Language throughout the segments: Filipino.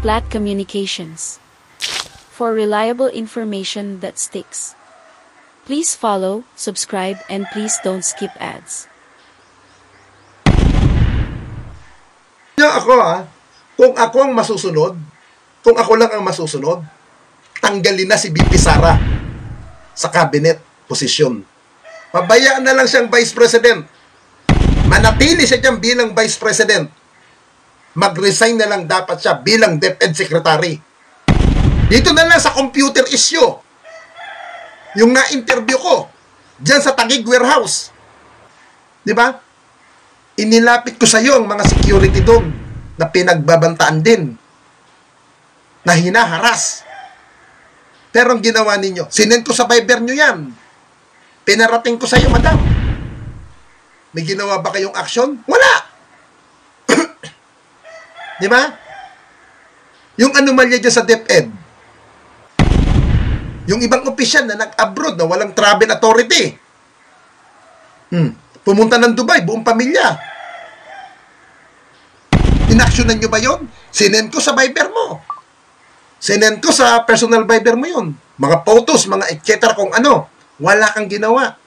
Splat Communications. For reliable information that sticks. Please follow, subscribe, and please don't skip ads. Kung ako ang masusunod, kung ako lang ang masusunod, tanggalin na si VP Sara sa cabinet posisyon. Pabayaan na lang siyang Vice President. Manatili siya dyan bilang Vice President. Mag-resign na lang dapat siya bilang DepEd Secretary. Dito na lang sa computer issue. Yung na-interview ko, dyan sa Taguig Warehouse. Di ba? Inilapit ko sa iyo ang mga security doon na pinagbabantaan din. Na hinaharas. Pero ang ginawa ninyo, sinend ko sa Viber nyo yan. Pinarating ko sa iyo, madam. May ginawa ba kayong aksyon? Wala! Di ba? Yung anomalya dyan sa DepEd, yung ibang opisyal na nag-abroad na walang travel authority, pumunta ng Dubai, buong pamilya. Inaksyonan nyo ba yun? Sinend ko sa Viber mo. Sinend ko sa personal Viber mo yun. Mga photos, mga etc. kung ano. Wala kang ginawa.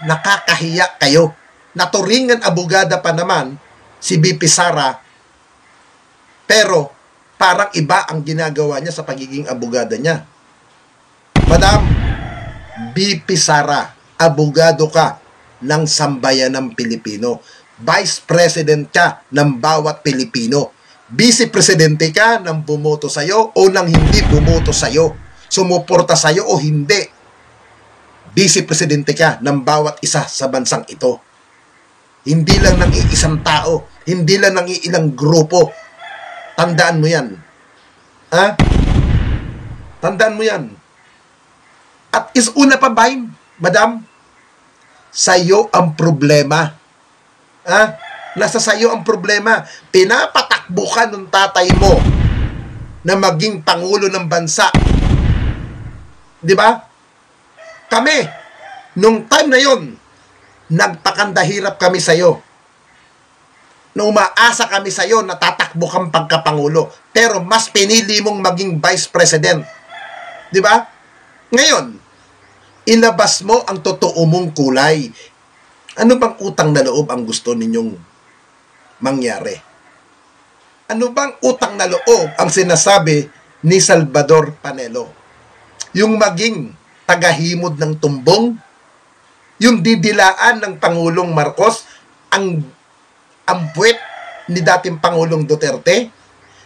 Nakakahiya kayo. Naturingan abogada pa naman si VP Sara, pero parang iba ang ginagawa niya sa pagiging abogada niya. Madam, VP Sara, abogado ka ng sambayan ng Pilipino. Vice President ka ng bawat Pilipino. Vice Presidente ka ng bumoto sa'yo o ng hindi bumoto sa'yo. Sumuporta sa'yo o hindi. Vice Presidente ka ng bawat isa sa bansang ito. Hindi lang ng iisang tao. Hindi lang ng ilang grupo. Tandaan mo yan. Ha? Tandaan mo yan. At una pa ba, madam? Sa'yo ang problema. Ha? Nasa sa'yo ang problema. Pinapatakbo ka ng tatay mo na maging pangulo ng bansa. Di ba? Kami, nung time na yon, nagpakandahirap kami sa'yo. Na umaasa kami sa'yo na tatakbo kang pagkapangulo. Pero mas pinili mong maging Vice President. Di ba? Ngayon, ilabas mo ang totoo mong kulay. Ano bang utang na loob ang gusto ninyong mangyari? Ano bang utang na loob ang sinasabi ni Salvador Panelo? Yung maging tagahimod ng tumbong? Yung didilaan ng Pangulong Marcos, ang puwet ni dating Pangulong Duterte?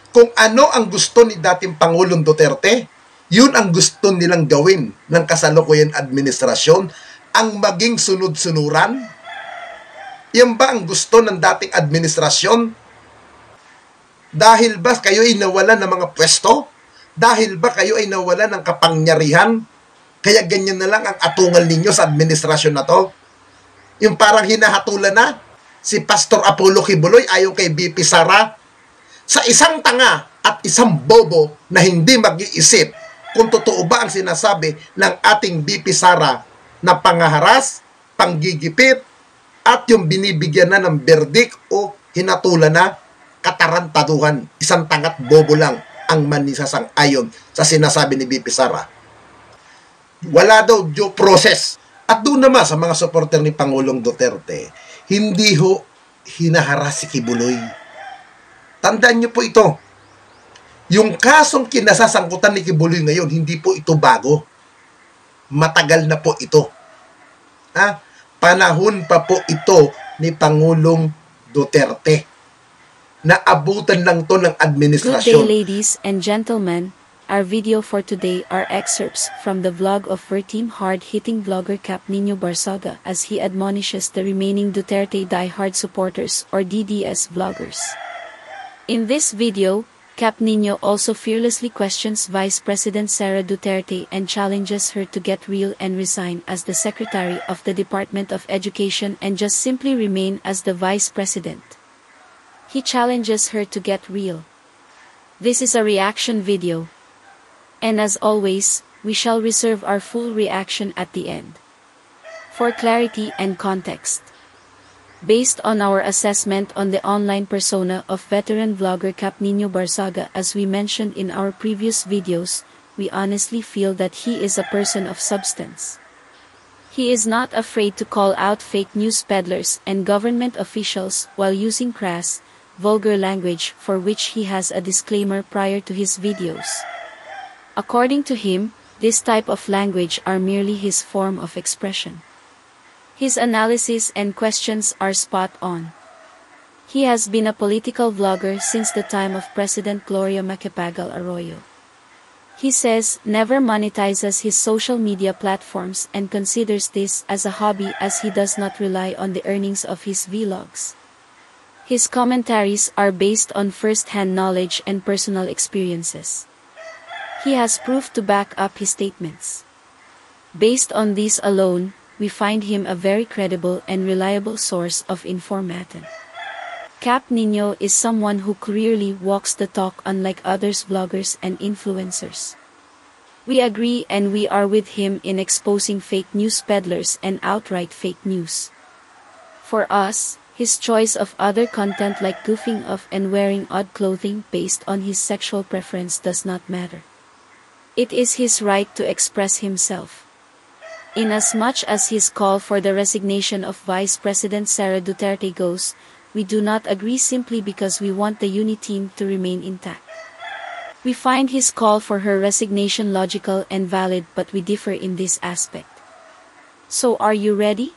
Kung ano ang gusto ni dating Pangulong Duterte, yun ang gusto nilang gawin ng kasalukuyan administrasyon, ang maging sunod-sunuran. Yan ba ang gusto ng dating administrasyon? Dahil ba kayo ay nawalan ng mga pwesto? Dahil ba kayo ay nawalan ng kapangyarihan? Kaya ganyan na lang ang atungal ninyo sa administrasyon na to? Yung parang hinahatulan na si Pastor Apollo Kibuloy ayon kay VP Sara, sa isang tanga at isang bobo na hindi mag-iisip kung totoo ba ang sinasabi ng ating VP Sara na pangaharas, panggigipit, at yung binibigyan na ng verdict o hinatulan na katarantaduhan. Isang tangat bobo lang ang manisasang-ayon sa sinasabi ni VP Sara. Wala daw due process. At doon naman sa mga supporter ni Pangulong Duterte, hindi ho hinaharas si Kibuloy. Tandaan niyo po ito. Yung kasong kinasasangkutan ni Kibuloy ngayon, hindi po ito bago. Matagal na po ito. Ha? Panahon pa po ito ni Pangulong Duterte. Naabutan lang to ng administrasyon. Good day, ladies and gentlemen. Our video for today are excerpts from the vlog of Team hard-hitting vlogger Cap Nino Barsaga as he admonishes the remaining Duterte die-hard supporters or DDS vloggers. In this video, Cap Nino also fearlessly questions Vice President Sara Duterte and challenges her to get real and resign as the Secretary of the Department of Education and just simply remain as the Vice President. He challenges her to get real. This is a reaction video. And as always, we shall reserve our full reaction at the end. For clarity and context. Based on our assessment on the online persona of veteran vlogger Cap Nino Barsaga, as we mentioned in our previous videos, we honestly feel that he is a person of substance. He is not afraid to call out fake news peddlers and government officials while using crass, vulgar language for which he has a disclaimer prior to his videos. According to him, this type of language are merely his form of expression. His analysis and questions are spot on. He has been a political vlogger since the time of President Gloria Macapagal Arroyo. He says never monetizes his social media platforms and considers this as a hobby as he does not rely on the earnings of his vlogs. His commentaries are based on first-hand knowledge and personal experiences. He has proof to back up his statements. Based on these alone, we find him a very credible and reliable source of information. Cap Nino is someone who clearly walks the talk unlike others vloggers and influencers. We agree and we are with him in exposing fake news peddlers and outright fake news. For us, his choice of other content like goofing off and wearing odd clothing based on his sexual preference does not matter. It is his right to express himself. Inasmuch as his call for the resignation of Vice President Sara Duterte goes, we do not agree simply because we want the UNI team to remain intact. We find his call for her resignation logical and valid, but we differ in this aspect. So are you ready?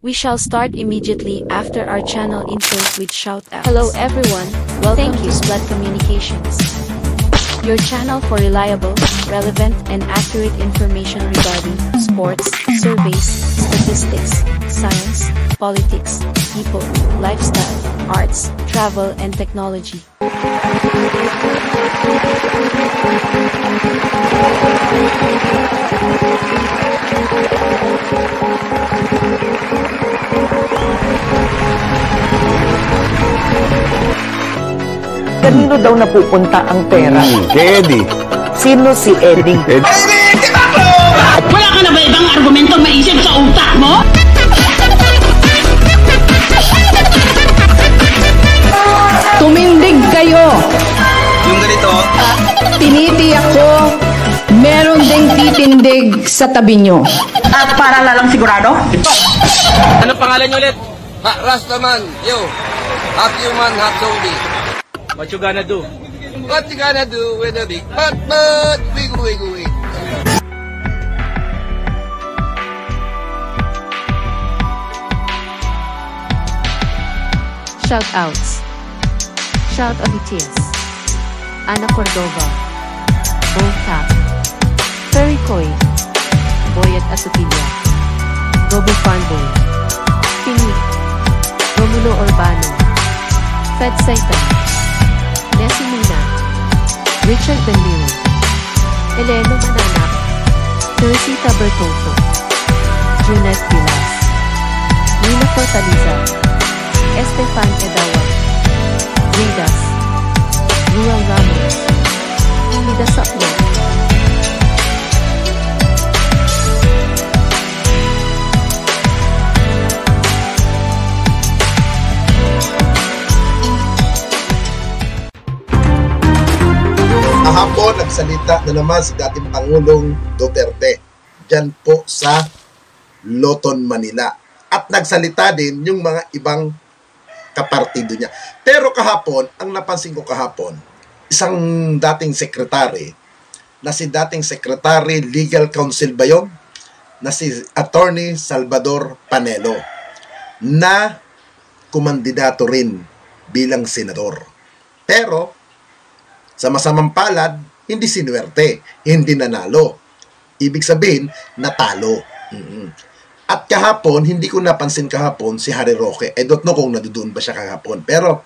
We shall start immediately after our channel intro with shoutouts. Hello everyone, welcome to Splat Communications, your channel for reliable, relevant and accurate information regarding sports, surveys, statistics, science, politics, people, lifestyle, arts, travel and technology. Kanino daw napupunta ang pera? Kay Eddie. Sino si Eddie? Wala ka na ba ibang argumento maisip sa utak mo? Tumindig kayo! Yung ganito. Tinitiyak ko, meron ding titindig sa tabi nyo. At para lalang sigurado? Ano pangalan niyo ulit? Rastaman. Yo. Half human, half zombie. What you gonna do? What you gonna do with a big butt? Wiggle, wiggle, wiggle. Shoutouts. Shout out BTS. Ana Cordova. Bongkap. Ferry Koy. Boyet Asupilla. Gobo Farnboy. Pingi. Romulo Urbano. Fed Saitan. Nessie Luna. Richard Benliro. Eleno Mananak. Teresita Bertolfo. Junette Vilas. Nina Fortaliza. Estefan Edawa. Ridas. Ruel Ramos. Ida Saplo. Kahapon, nagsalita na naman si dating Pangulong Duterte dyan po sa Loton, Manila. At nagsalita din yung mga ibang kapartido niya. Pero kahapon, ang napansin ko kahapon, isang dating sekretary, na si dating sekretary legal counsel ba yun? Na si Attorney Salvador Panelo, na kumandidato rin bilang senador. Pero, sa masamang palad, hindi sinuwerte, hindi nanalo. Ibig sabihin, natalo. At kahapon, hindi ko napansin kahapon si Harry Roque. I don't know kung nadudoon ba siya kahapon. Pero,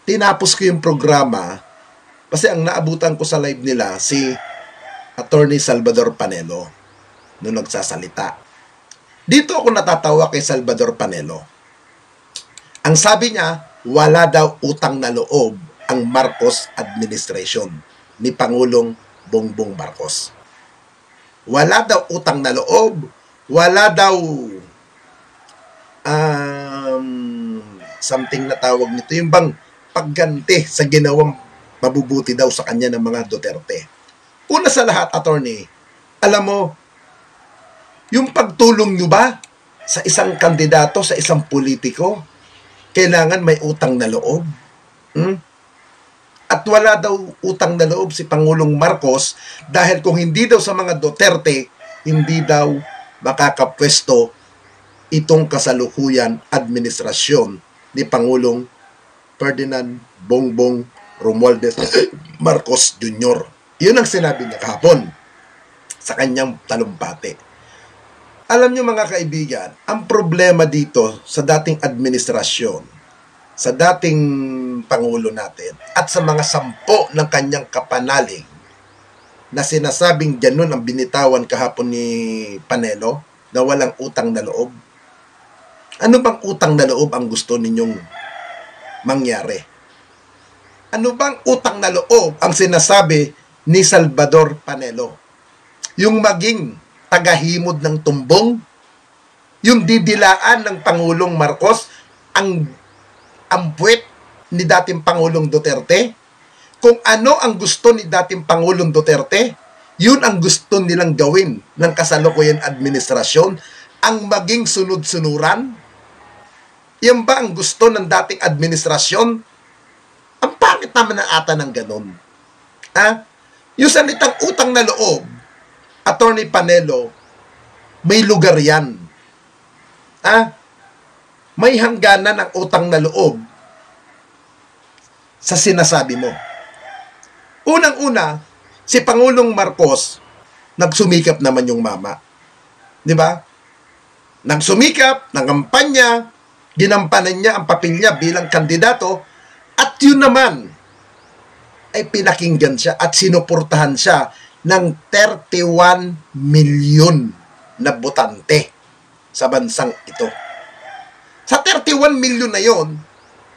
tinapos ko yung programa kasi ang naabutan ko sa live nila si Attorney Salvador Panelo nung nagsasalita. Dito ako natatawa kay Salvador Panelo. Ang sabi niya, wala daw utang na loob ang Marcos administration ni Pangulong Bongbong Marcos. Wala daw utang na loob, wala daw something na tawag nito, yung bang pagganti sa ginawang mabubuti daw sa kanya ng mga Duterte. Una sa lahat, attorney, alam mo, yung pagtulong nyo ba sa isang kandidato, sa isang politiko, kailangan may utang na loob. At wala daw utang na loob si Pangulong Marcos dahil kung hindi daw sa mga Duterte, hindi daw makakapwesto itong kasalukuyan administrasyon ni Pangulong Ferdinand Bongbong Romualdez Marcos Jr. Yun ang sinabi niya kahapon sa kanyang talumpati. Alam niyo mga kaibigan, ang problema dito sa dating administrasyon, sa dating Pangulo natin, at sa mga 10 ng kanyang kapanalig na sinasabing ganun ang binitawan kahapon ni Panelo na walang utang na loob. Ano bang utang na loob ang gusto ninyong mangyari? Ano bang utang na loob ang sinasabi ni Salvador Panelo? Yung maging tagahimod ng tumbong? Yung didilaan ng Pangulong Marcos ang puwet ni dating Pangulong Duterte? Kung ano ang gusto ni dating Pangulong Duterte, yun ang gusto nilang gawin ng kasalukuyan administrasyon, ang maging sunod-sunuran. Yan ba ang gusto ng dating administrasyon? Ang pangit naman ng ata ng ganun. Yung salitang utang na loob, Attorney Panelo, may lugar yan. May hangganan ng utang na loob sa sinasabi mo. Unang-una, si Pangulong Marcos, nagsumikap naman yung mama. Di ba? Nagsumikap, nangampanya, ginampanan niya ang papel niya bilang kandidato, at yun naman ay pinakinggan siya at sinuportahan siya ng 31 milyon na botante sa bansang ito. Sa 31 milyon na yon,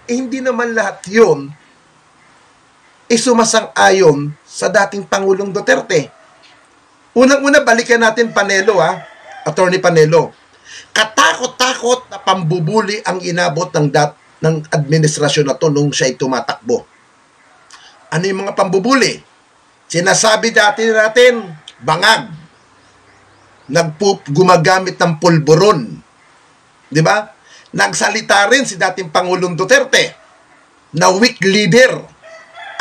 hindi naman lahat yon sumasang-ayon sa dating Pangulong Duterte. Unang-una, balikan natin Panelo, Attorney Panelo. Katakot-takot na pambubuli ang inabot ng administrasyon na to nung siya'y tumatakbo. Ano yung mga pambubuli? Sinasabi dati natin, bangag. Gumagamit ng pulburon. Di ba? Nagsalita rin si dating Pangulong Duterte na weak leader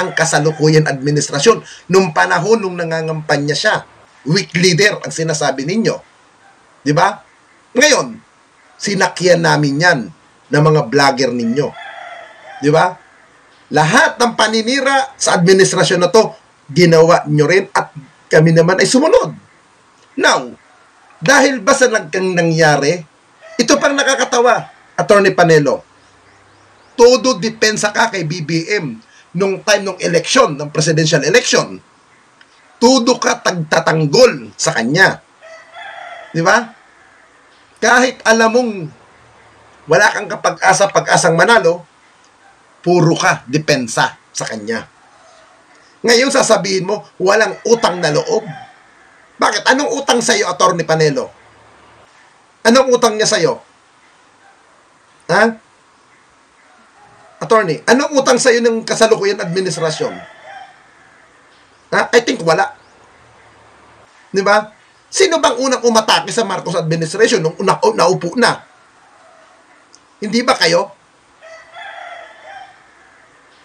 ang kasalukuyan administrasyon nung panahon nung nangangampanya siya. Weak leader ang sinasabi ninyo. Di ba? Ngayon, sinakyan namin yan ng mga vlogger ninyo. Di ba? Lahat ng paninira sa administrasyon na to, ginawa nyo rin at kami naman ay sumunod. Now, dahil ba sa nangyari, ito pang nakakatawa, Attorney Panelo. Todo depensa ka kay BBM nung time ng election, ng presidential election. Todo ka tagtatanggol sa kanya. Di ba? Kahit alam mong wala kang pag-asang manalo, puro ka depensa sa kanya. Ngayon sasabihin mo, walang utang na loob. Bakit? Anong utang sa'yo, Attorney Panelo? Anong utang niya sa'yo? Attorney, anong utang sa'yo ng kasalukuyan administrasyon? I think wala. Di ba? Sino bang unang umatake sa Marcos administration nung naupo na? Hindi ba kayo?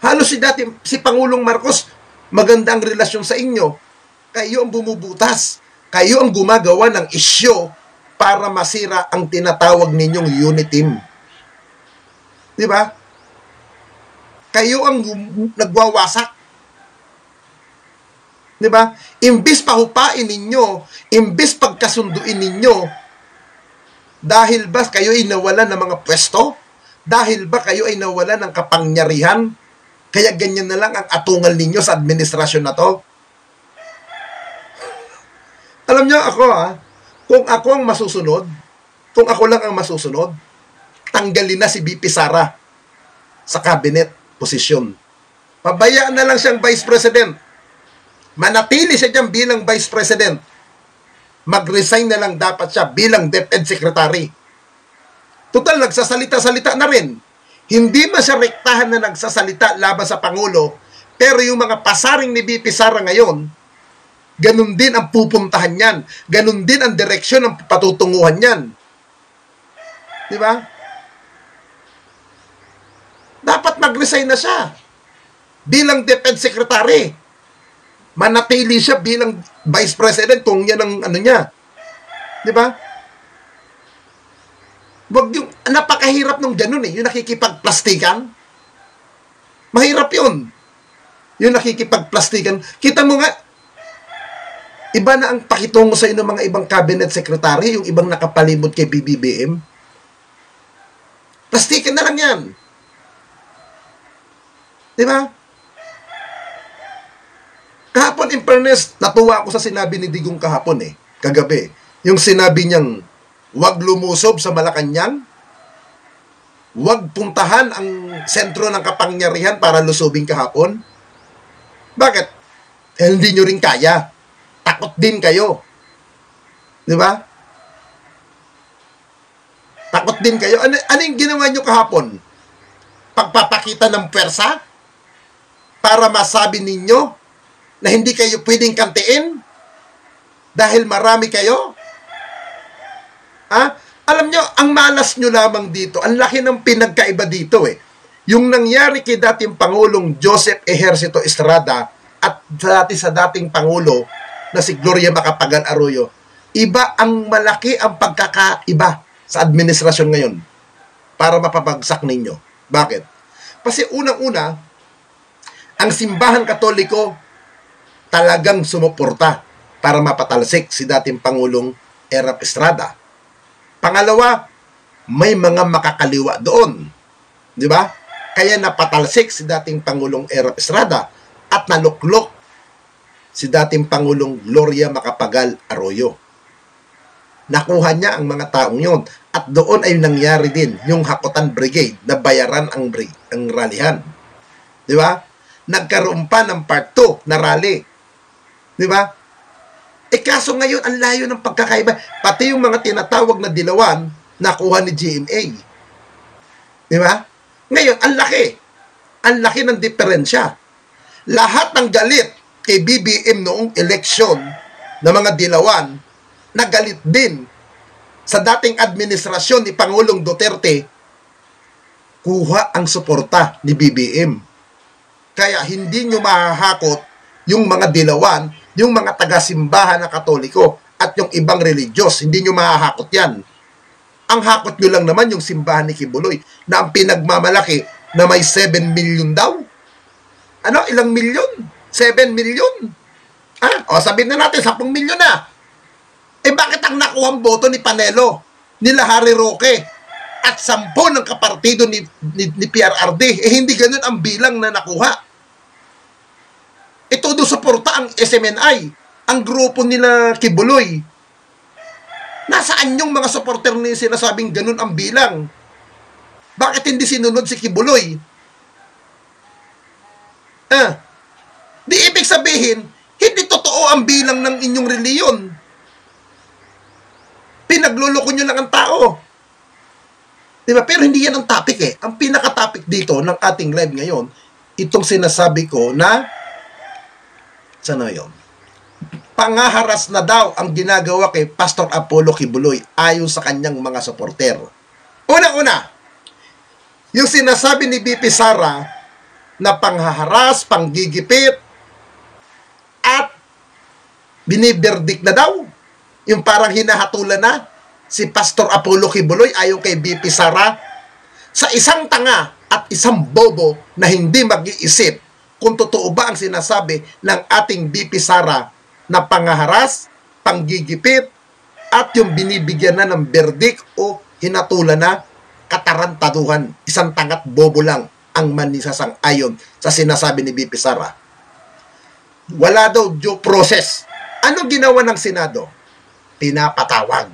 Halos si Pangulong Marcos, maganda ang relasyon sa inyo. Kayo ang bumubutas. Kayo ang gumagawa ng isyo para masira ang tinatawag ninyong unit team. Di ba? Kayo ang nagwawasak. Di ba? Imbis pahupain ninyo, imbis pagkasunduin ninyo, dahil ba kayo ay nawalan ng mga pwesto? Dahil ba kayo ay nawalan ng kapangyarihan? Kaya ganyan na lang ang atungal ninyo sa administrasyon na to? Alam niyo ako, kung ako ang masusunod, kung ako lang ang masusunod, tanggalin na si BP Sara sa cabinet posisyon. Pabayaan na lang siyang Vice President. Manatili siya dyan bilang Vice President. Mag-resign na lang dapat siya bilang DepEd Secretary. Total, nagsasalita-salita na rin. Hindi man siya rektahan na nagsasalita laban sa Pangulo, pero yung mga pasaring ni BP Sara ngayon, ganun din ang pupuntahan niyan. Ganun din ang direksyon ng patutunguhan niyan. Di ba? Dapat mag-resign na siya bilang Defense Secretary. Manatili siya bilang Vice President kung yan ang ano niya. Di ba? Wag yung, napakahirap nung ganun eh, yung nakikipagplastikan. Mahirap yun. Yung nakikipagplastikan. Kita mo nga, iba na ang pakitungo sa inyo ng mga ibang cabinet secretary, yung ibang nakapalibot kay BBBM. Plastikan na lang yan. Di ba? Kahapon, in fairness, natuwa ako sa sinabi ni Digong kahapon eh, kagabi. Yung sinabi niyang, huwag lumusob sa Malacanang, huwag puntahan ang sentro ng kapangyarihan para lusubin kahapon. Bakit? Hindi nyo rin kaya. Takot din kayo. Di ba? Takot din kayo. Ano yung ginawa nyo kahapon? Pagpapakita ng pwersa? Para masabi ninyo na hindi kayo pwedeng kantiin? Dahil marami kayo? Alam nyo, ang malas nyo lamang dito, ang laki ng pinagkaiba dito eh. Yung nangyari kay dating Pangulong Joseph Ejercito Estrada at dati sa dating Pangulo na si Gloria Macapagal Arroyo, iba ang malaki ang pagkakaiba sa administrasyon ngayon para mapabagsak ninyo. Bakit? Kasi unang-una, ang simbahan Katoliko talagang sumuporta para mapatalsik si dating Pangulong Erap Estrada. Pangalawa, may mga makakaliwa doon. Di ba? Kaya napatalsik si dating Pangulong Erap Estrada at naluklok si dating Pangulong Gloria Macapagal Arroyo. Nakuha niya ang mga taong yon at doon ay nangyari din yung Hakutan Brigade na bayaran ang rallyhan. Di ba? Nagkaroon pa ng part 2 na rally. Di ba? Kaso ngayon, ang layo ng pagkakaiba. Pati yung mga tinatawag na dilawan, nakuha ni GMA. Di ba? Ngayon, ang laki. Ang laki ng diferensya. Lahat ng galit kay BBM noong eleksyon ng mga dilawan, nagalit din sa dating administrasyon ni Pangulong Duterte, kuha ang suporta ni BBM. Kaya hindi nyo mahahakot yung mga dilawan, yung mga taga-simbahan na Katoliko at yung ibang religyos. Hindi nyo mahahakot yan. Ang hakot nyo lang naman yung simbahan ni Kibuloy na ang pinagmamalaki na may 7 million daw. Ano? Ilang milyon? 7 million? O sabihin na natin, 10 milyon na. Bakit ang nakuhang boto ni Panelo, nila Harry Roque, at 10 ng kapartido ni PRRD, hindi ganun ang bilang na nakuha. Ito do suporta ang SMNI, ang grupo nila Kibuloy. Nasaan yung mga supporter ni sinasabing ganun ang bilang? Bakit hindi sinunod si Kibuloy? Di ibig sabihin, hindi totoo ang bilang ng inyong reliyon. Pinagluloko nyo lang ang tao. Diba? Pero hindi yan ang topic eh. Ang pinaka-topic dito ng ating live ngayon, itong sinasabi ko na sana yun, pangaharas na daw ang ginagawa kay Pastor Apollo Kibuloy ayon sa kanyang mga supporter. Una-una, yung sinasabi ni BP Sara na panghaharas, panggigipit, at biniberdik na daw, yung parang hinahatulan na si Pastor Apollo Kibuloy ayon kay BP Sara, sa isang tanga at isang bobo na hindi mag-iisip kung totoo ba ang sinasabi ng ating BP Sara na pangaharas, panggigipit, at yung binibigyan na ng berdik o hinatulan na katarantaduhan. Isang tangat bobo lang ang manisasang-ayon sa sinasabi ni BP Sara. Wala daw due process. Ano ginawa ng Senado? Pinapatawag.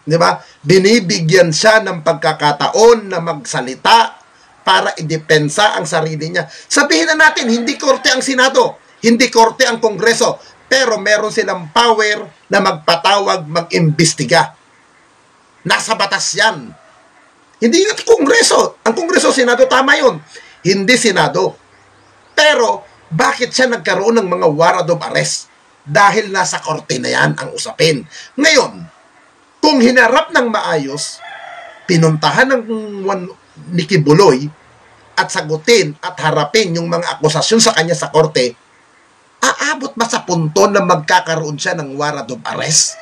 Di ba? Binibigyan siya ng pagkakataon na magsalita para idepensa ang sarili niya. Sabihin na natin, hindi korte ang Senado, hindi korte ang Kongreso, pero meron silang power na magpatawag, mag-imbestiga. Nasa batas yan. Hindi nga Kongreso. Ang Kongreso, Senado, tama yun. Hindi Senado. Pero, bakit siya nagkaroon ng mga warrant of arrest? Dahil nasa korte na yan ang usapin. Ngayon, kung hinarap ng maayos, pinuntahan ng ni Kibuloy at sagutin at harapin yung mga akusasyon sa kanya sa korte, aabot ba sa punto na magkakaroon siya ng warrant of arrest?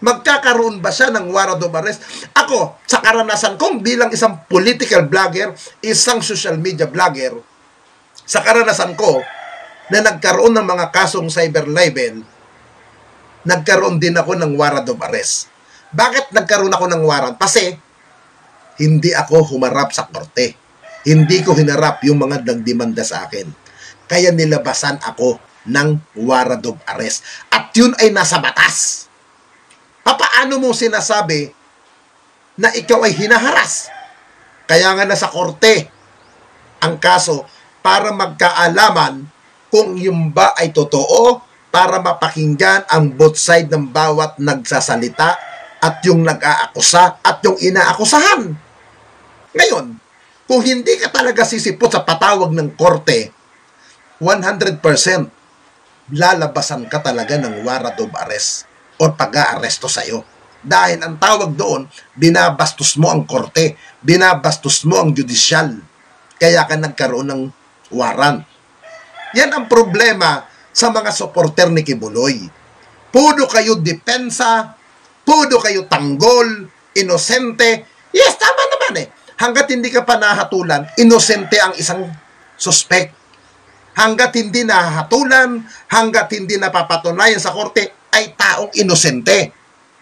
Magkakaroon ba siya ng warrant of arrest? Ako, sa karanasan kong bilang isang political vlogger, isang social media vlogger, sa karanasan ko na nagkaroon ng mga kasong cyber libel, nagkaroon din ako ng warrant of arrest. Bakit nagkaroon ako ng warrant? Kasi hindi ako humarap sa korte. Hindi ko hinarap yung mga nagdemanda sa akin. Kaya nilabasan ako ng warrant of arrest. At yun ay nasa batas. Paano mo sinasabi na ikaw ay hinaharas? Kaya nga nasa korte ang kaso para magkaalaman kung yung ba ay totoo, para mapakinggan ang both side ng bawat nagsasalita at yung nag-aakusa at yung inaakusahan. Ngayon, kung hindi ka talaga sisipot sa patawag ng korte, 100% lalabasan ka talaga ng warrant of arrest o pag-aaresto sa'yo. Dahil ang tawag doon, binabastos mo ang korte, binabastos mo ang judicial. Kaya ka nagkaroon ng warrant. Yan ang problema sa mga supporter ni Kibuloy. Pudo kayo depensa, pudo kayo tanggol, inosente. Yes, tama naman eh. Hanggat hindi ka pa nahatulan, inosente ang isang suspect. Hanggat hindi nahatulan, hanggat hindi napapatunayan sa korte, ay taong inosente.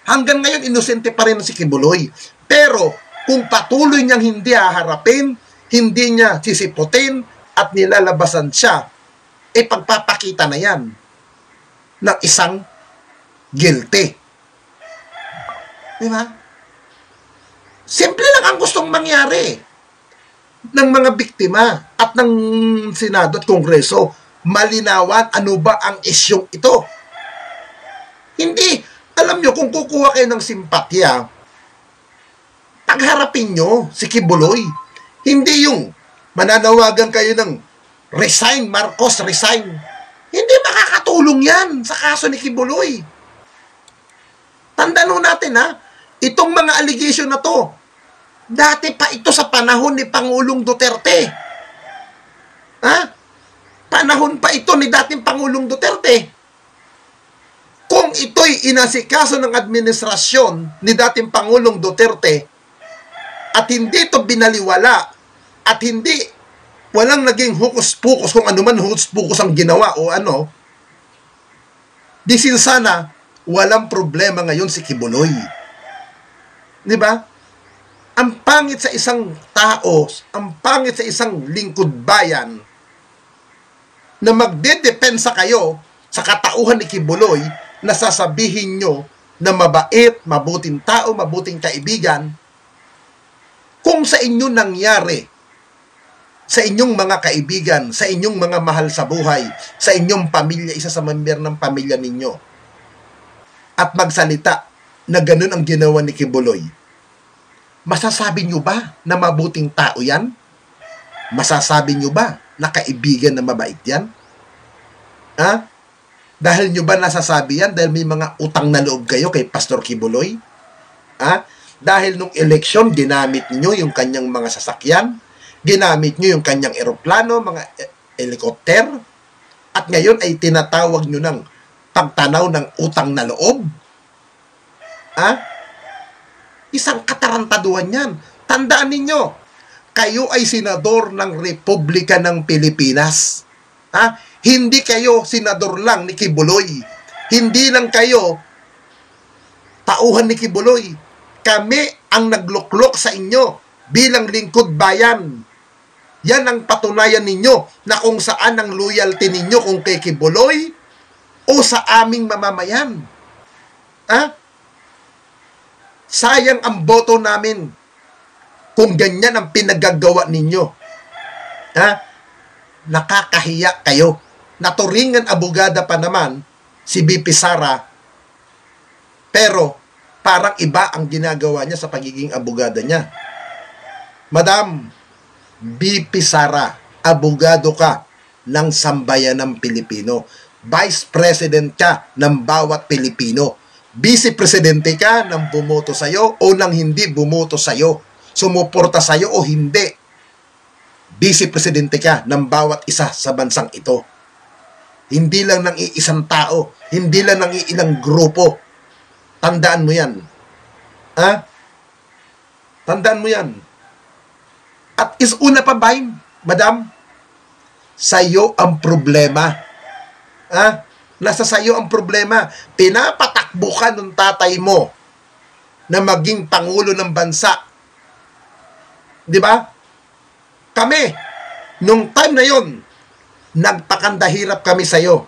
Hanggang ngayon, inosente pa rin si Kibuloy. Pero, kung patuloy niyang hindi haharapin, hindi niya sisiputin, at nilalabasan siya, pagpapakita na yan ng isang guilty. Diba? Simple lang ang gustong mangyari ng mga biktima at ng Senado at Kongreso. Malinawan ano ba ang isyong ito. Hindi, alam nyo, kung kukuha kayo ng simpatya, pagharapin nyo si Kibuloy. Hindi yung mananawagan kayo ng resign, Marcos, resign. Hindi makakatulong yan sa kaso ni Kibuloy. Tandaan natin itong mga allegation na to, dati pa ito sa panahon ni Pangulong Duterte. Panahon pa ito ni dating Pangulong Duterte. Kung ito'y inasikaso ng administrasyon ni dating Pangulong Duterte at hindi ito binaliwala at hindi walang naging hukus-pukus kung ano man hukus-pukus ang ginawa o ano, disin sana walang problema ngayon si Kibuloy. Di ba? Ang pangit sa isang tao, ang pangit sa isang lingkod bayan na magdedepensa kayo sa katauhan ni Kibuloy na sasabihin nyo na mabait, mabuting tao, mabuting kaibigan, kung sa inyo nangyari, sa inyong mga kaibigan, sa inyong mga mahal sa buhay, sa inyong pamilya, isa sa member ng pamilya ninyo, at magsalita na ganun ang ginawa ni Kibuloy, masasabi nyo ba na mabuting tao yan? Masasabi nyo ba na kaibigan na mabait yan? Dahil nyo ba nasasabi yan? Dahil may mga utang na loob kayo kay Pastor Kibuloy? Dahil nung eleksyon, ginamit nyo yung kanyang mga sasakyan, ginamit nyo yung kanyang eroplano, mga helikopter, at ngayon ay tinatawag nyo ng pagtanaw ng utang na loob. Isang katarantaduhan yan. Tandaan ninyo, kayo ay senador ng Republika ng Pilipinas. Hindi kayo senador lang ni Kibuloy. Hindi lang kayo tauhan ni Kibuloy. Kami ang nagluklok sa inyo bilang lingkod bayan. Yan ang patunayan ninyo na kung saan ang loyalty ninyo, kung kay Kibuloy o sa aming mamamayan. Sayang ang boto namin kung ganyan ang pinagagawa ninyo. Nakakahiya kayo. Naturingan abogada pa naman si BP Sara, pero Parang iba ang ginagawa niya sa pagiging abogada niya. Madam, BP Sara, abogado ka ng sambayanang Pilipino. Vice President ka ng bawat Pilipino. Vice Presidente ka ng bumoto sa'yo o ng hindi bumoto sa'yo. Sumuporta sa'yo o hindi. Vice Presidente ka ng bawat isa sa bansang ito. Hindi lang ng iisang tao, hindi lang ng ilang grupo. Tandaan mo yan. Ha? Tandaan mo yan. At una pa ba, madam? Sa'yo ang problema. Ha? Nasa sa'yo ang problema. Pinapatakbo ka ng tatay mo na maging pangulo ng bansa. Di ba? Kami, nung time na yon, nagpakandahirap kami sa'yo.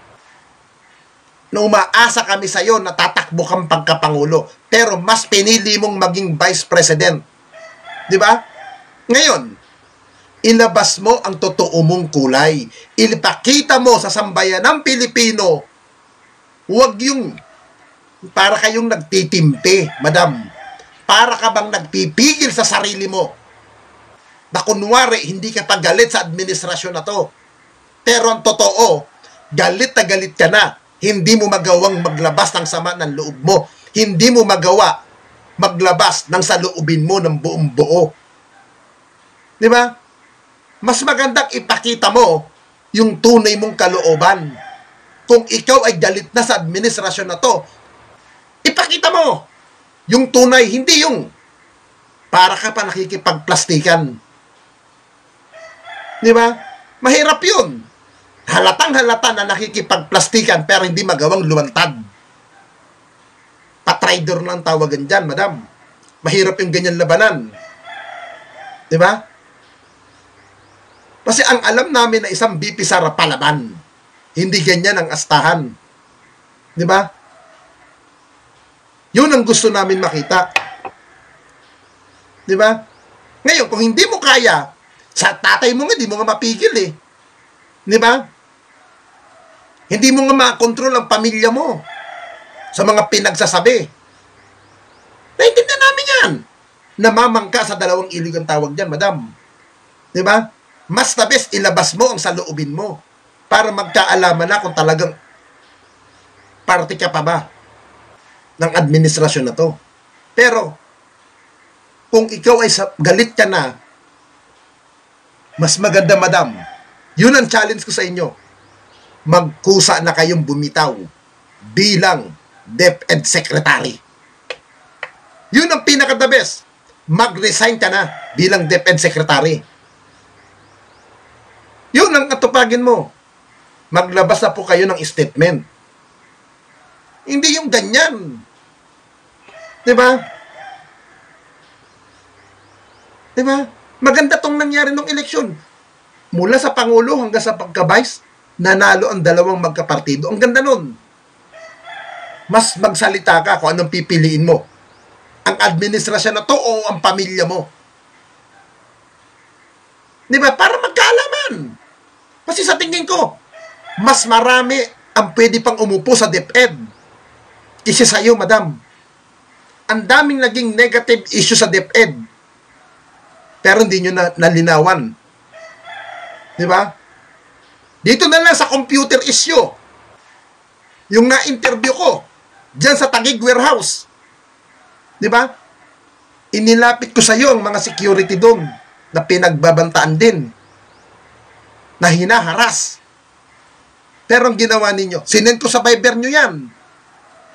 Nung umaasa kami sa'yo na tatakbo kang pagkapangulo. Pero mas pinili mong maging vice president. Di ba? Ngayon, ilabas mo ang totoo mong kulay. Ipakita mo sa sambayanang Pilipino, huwag yung para kayong nagtitimpi, madam. Para ka bang nagpipigil sa sarili mo na kunwari hindi ka pa galit sa administrasyon na to. Pero ang totoo, galit na galit ka na. Hindi mo magawang maglabas ng sama ng loob mo. Hindi mo magawa maglabas ng saloobin mo ng buong buo. Di ba? Mas magandang ipakita mo yung tunay mong kalooban. Kung ikaw ay galit na sa administrasyon na to, ipakita mo yung tunay, hindi yung para ka pa nakikipagplastikan. Di ba? Mahirap yun. Halatang-halata na nakikipagplastikan pero hindi magawang lumantad. Patrider lang tawagan dyan, madam. Mahirap yung ganyan labanan. Di ba? Kasi ang alam namin na isang BP Sara palaban. Hindi ganyan ang astahan. Di ba? Yun ang gusto namin makita. Di ba? Ngayon, kung hindi mo kaya, sa tatay mo nga, hindi mo nga mapigil eh. Di ba? Hindi mo nga makontrol ang pamilya mo sa mga pinagsasabi. Naintindihan namin yan. Namamangka sa dalawang ilig ang tawag dyan, madam. Di ba? Mas the best, ilabas mo ang saloobin mo para magkaalaman na kung talagang parte ka pa ba ng administrasyon na to. Pero, kung ikaw ay galit ka na, mas maganda, madam, yun ang challenge ko sa inyo. Magkusa na kayong bumitaw bilang DepEd Secretary. Yun ang pinaka-the best. Mag-resign ka na bilang DepEd Secretary. Yun ang atupagin mo. Maglabas na po kayo ng statement. Hindi yung ganyan. Diba? Diba? Maganda tong nangyari nung eleksyon. Mula sa Pangulo hanggang sa pagka-vice, nanalo ang dalawang magkapartido. Ang ganda nun. Mas magsalita ka kung anong pipiliin mo. Ang administrasyon na to o ang pamilya mo. Diba? Para magkaalaman. Kasi sa tingin ko, mas marami ang pwede pang umupo sa DepEd kaysa sa'yo, madam. Ang daming naging negative issue sa DepEd. Pero hindi nyo nalinawan. Diba? Dito na lang sa computer issue. Yung na-interview ko, dyan sa Taguig Warehouse. Diba? Inilapit ko sa iyo ang mga security doon na pinagbabantaan din. Na hinaharas. Pero ang ginawa ninyo, sinend ko sa Viber nyo yan.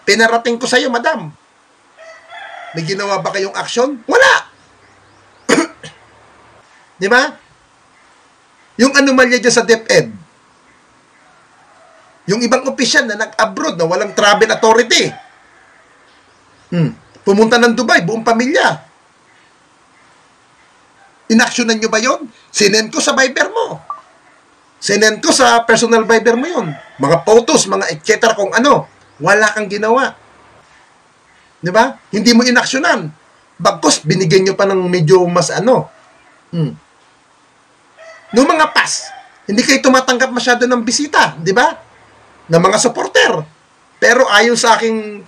Pinarating ko sa iyo, madam. May ginawa ba kayong action? Wala! Diba? Yung anomalya dyan sa DepEd, yung ibang opisyal na nag-abroad na walang travel authority, pumunta ng Dubai, buong pamilya. Inaksyonan nyo ba yun? Sinend ko sa Viber mo. Sinend ko sa personal Viber mo yun. Mga photos, mga etc. kung ano. Wala kang ginawa. Diba? Hindi mo inaksyonan. Bagkus, binigyan nyo pa ng medyo mas ano. Noong mga pas, hindi kayo tumatanggap masyado ng bisita, di ba? Ng mga supporter. Pero ayon sa aking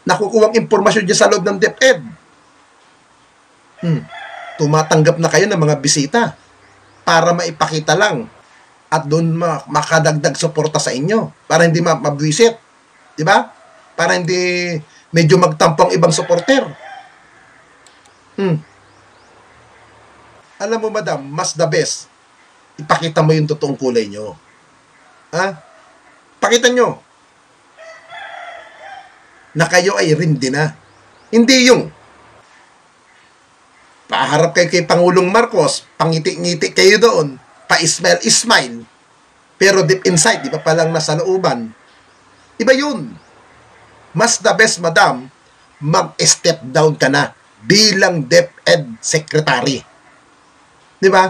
nakukuha ang impormasyon dyan sa loob ng DepEd. Tumatanggap na kayo ng mga bisita para maipakita lang at doon makadagdag suporta sa inyo para hindi mabwisit. Di ba? Para hindi medyo magtampong ibang supporter. Alam mo, madam, mas the best, ipakita mo yung totoong kulay nyo. Ha? Pakita nyo na kayo ay rindi na. Hindi yung paharap kayo kay Pangulong Marcos, pangiti-ngiti kayo doon, pa-smile, pero deep inside, di ba palang nasa looban? Iba yun. Mas the best, madam, mag-step down ka na bilang DepEd Secretary. Di ba?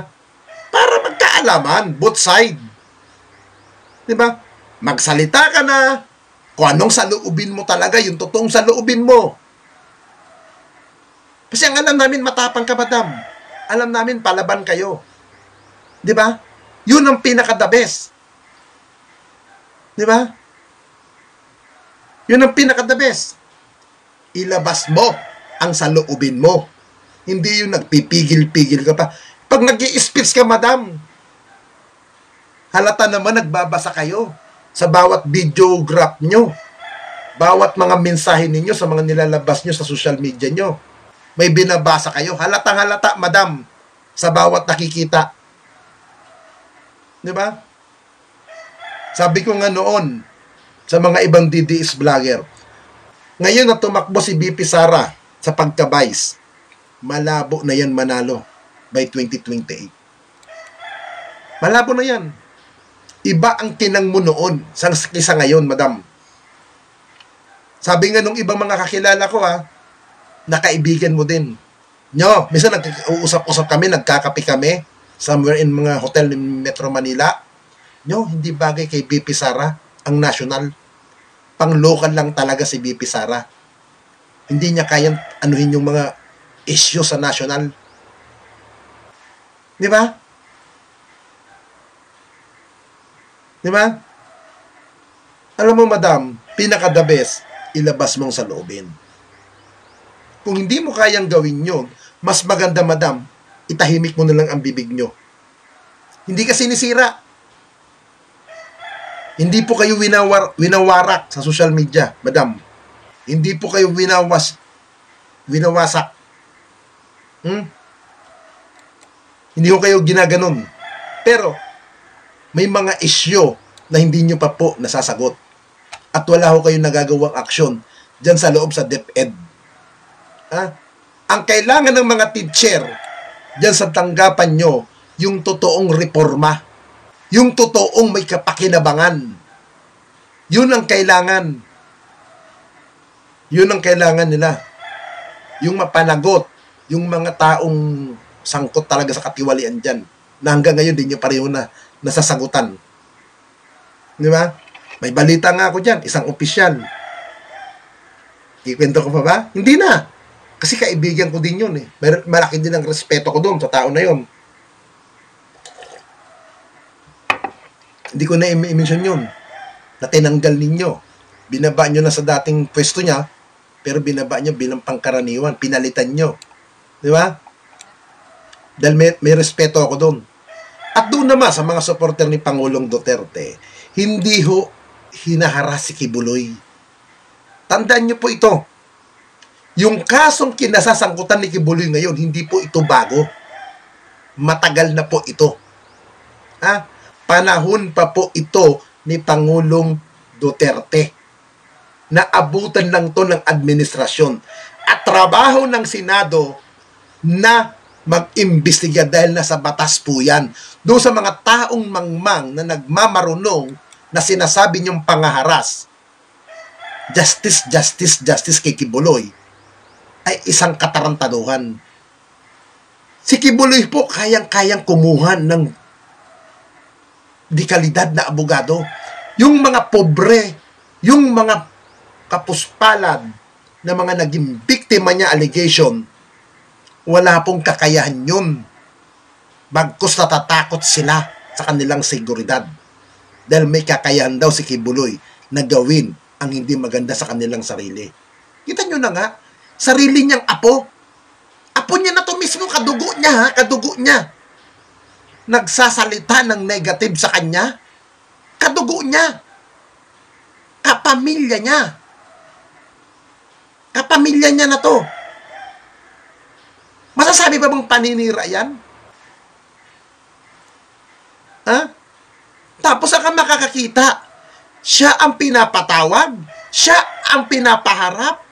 Para magkaalaman, both side. Di ba? Magsalita ka na kung anong saloobin mo talaga, yung totoong saloobin mo. Kasi ang alam namin, matapang ka, madam. Alam namin, palaban kayo. Di ba? Yun ang pinaka-the best. Di ba? Yun ang pinaka-the best. Ilabas mo ang saloobin mo. Hindi yung nagpipigil-pigil ka pa. Pag nag-i-speech ka, madam, halata naman nagbabasa kayo sa bawat videograph nyo. Bawat mga mensahe ninyo sa mga nilalabas nyo sa social media nyo. May binabasa kayo. Halatang-halata, madam, sa bawat nakikita. Di ba? Sabi ko nga noon sa mga ibang DDS vlogger, ngayon na tumakbo si BP Sara sa pagka-vice, malabo na yan manalo by 2028. Malabo na yan. Iba ang tinang mo noon kaysa ngayon, madam. Sabi nga nung ibang mga kakilala ko, na kaibigan mo din. Nyo, minsan nag-uusap-usap kami, nagkakape kami, somewhere in mga hotel ni Metro Manila. Nyo, hindi bagay kay BP Sara ang national. Pang-local lang talaga si BP Sara. Hindi niya kayang anuhin yung mga issue sa national. Di ba? Di ba? Alam mo, madam, pinaka-the best, ilabas mong sa loobin. Kung hindi mo kayang gawin yun, mas maganda, madam, itahimik mo na lang ang bibig nyo. Hindi ka sinisira. Hindi po kayo winawarak sa social media, madam. Hindi po kayo winawasak. Hindi ko kayo ginaganon. Pero, may mga issue na hindi nyo pa po nasasagot. At wala ho kayong nagagawang aksyon dyan sa loob sa DepEd. Ang kailangan ng mga teacher dyan sa tanggapan nyo, yung totoong reforma. Yung totoong may kapakinabangan. Yun ang kailangan. Yun ang kailangan nila. Yung mapanagot, yung mga taong sangkot talaga sa katiwalian dyan, na hanggang ngayon din nyo pareho na nasasagutan. Di ba? May balita nga ako dyan, isang opisyal. Ikwento ko pa ba? Hindi na. Kasi kaibigan ko din yun eh. Malaki din ang respeto ko doon sa tao na yun. Hindi ko na i-mention yun. Na tinanggal ninyo. Binaba nyo na sa dating pwesto niya, pero binaba nyo bilang pangkaraniwan. Pinalitan nyo. Di ba? Dahil may respeto ako doon. At doon naman sa mga supporter ni Pangulong Duterte, hindi ho hinaharas si Kibuloy. Tandaan nyo po ito. Yung kasong kinasasangkutan ni Kibuloy ngayon, hindi po ito bago. Matagal na po ito. Panahon pa po ito ni Pangulong Duterte. Naabutan lang to ng administrasyon. At trabaho ng Senado na mag-imbestiga dahil nasa batas po yan. Doon sa mga taong mangmang na nagmamarunong na sinasabi niyong pangaharas, justice, justice, justice kay Kibuloy, ay isang katarantaduhan. Si Kibuloy po kayang-kayang kumuha ng dekalidad na abogado. Yung mga pobre, yung mga kapuspalad na mga naging biktima niya allegation, wala pong kakayahan yun. Bagkus natatakot sila sa kanilang seguridad. Dahil may kakayahan daw si Kibuloy na gawin ang hindi maganda sa kanilang sarili. Kita nyo na nga, sarili niyang apo. Apo niya na to mismo, kadugo niya ha, kadugo niya. Nagsasalita ng negative sa kanya. Kadugo niya. Kapamilya niya. Kapamilya niya na to. Masasabi ba bang paninira yan? Ha? Tapos saka makakakita, siya ang pinapatawag, siya ang pinapaharap.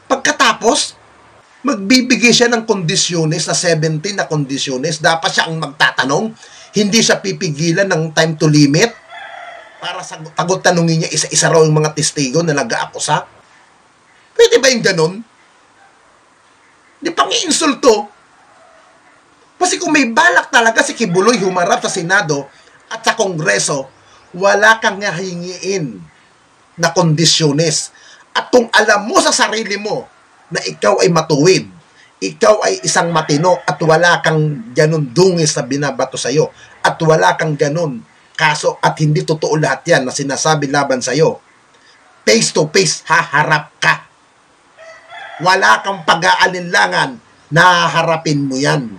Pagkatapos, magbibigay siya ng kondisyones na 17 na kondisyones. Dapat siya ang magtatanong. Hindi siya pipigilan ng time to limit para sagot tanungin niya isa-isa raw yung mga testigo na nag-aakusa. Pwede ba yung ganun? Di pang i-insulto. Kasi kung may balak talaga si Kibuloy humarap sa Senado at sa Kongreso, wala kang hingiin na kondisyones. At kung alam mo sa sarili mo na ikaw ay matuwid, ikaw ay isang matino at wala kang ganun dungis na binabato sa'yo at wala kang ganun kaso at hindi totoo lahat yan na sinasabi laban sa'yo, face to face haharap ka. Wala kang pag-aalinlangan na haharapin mo yan.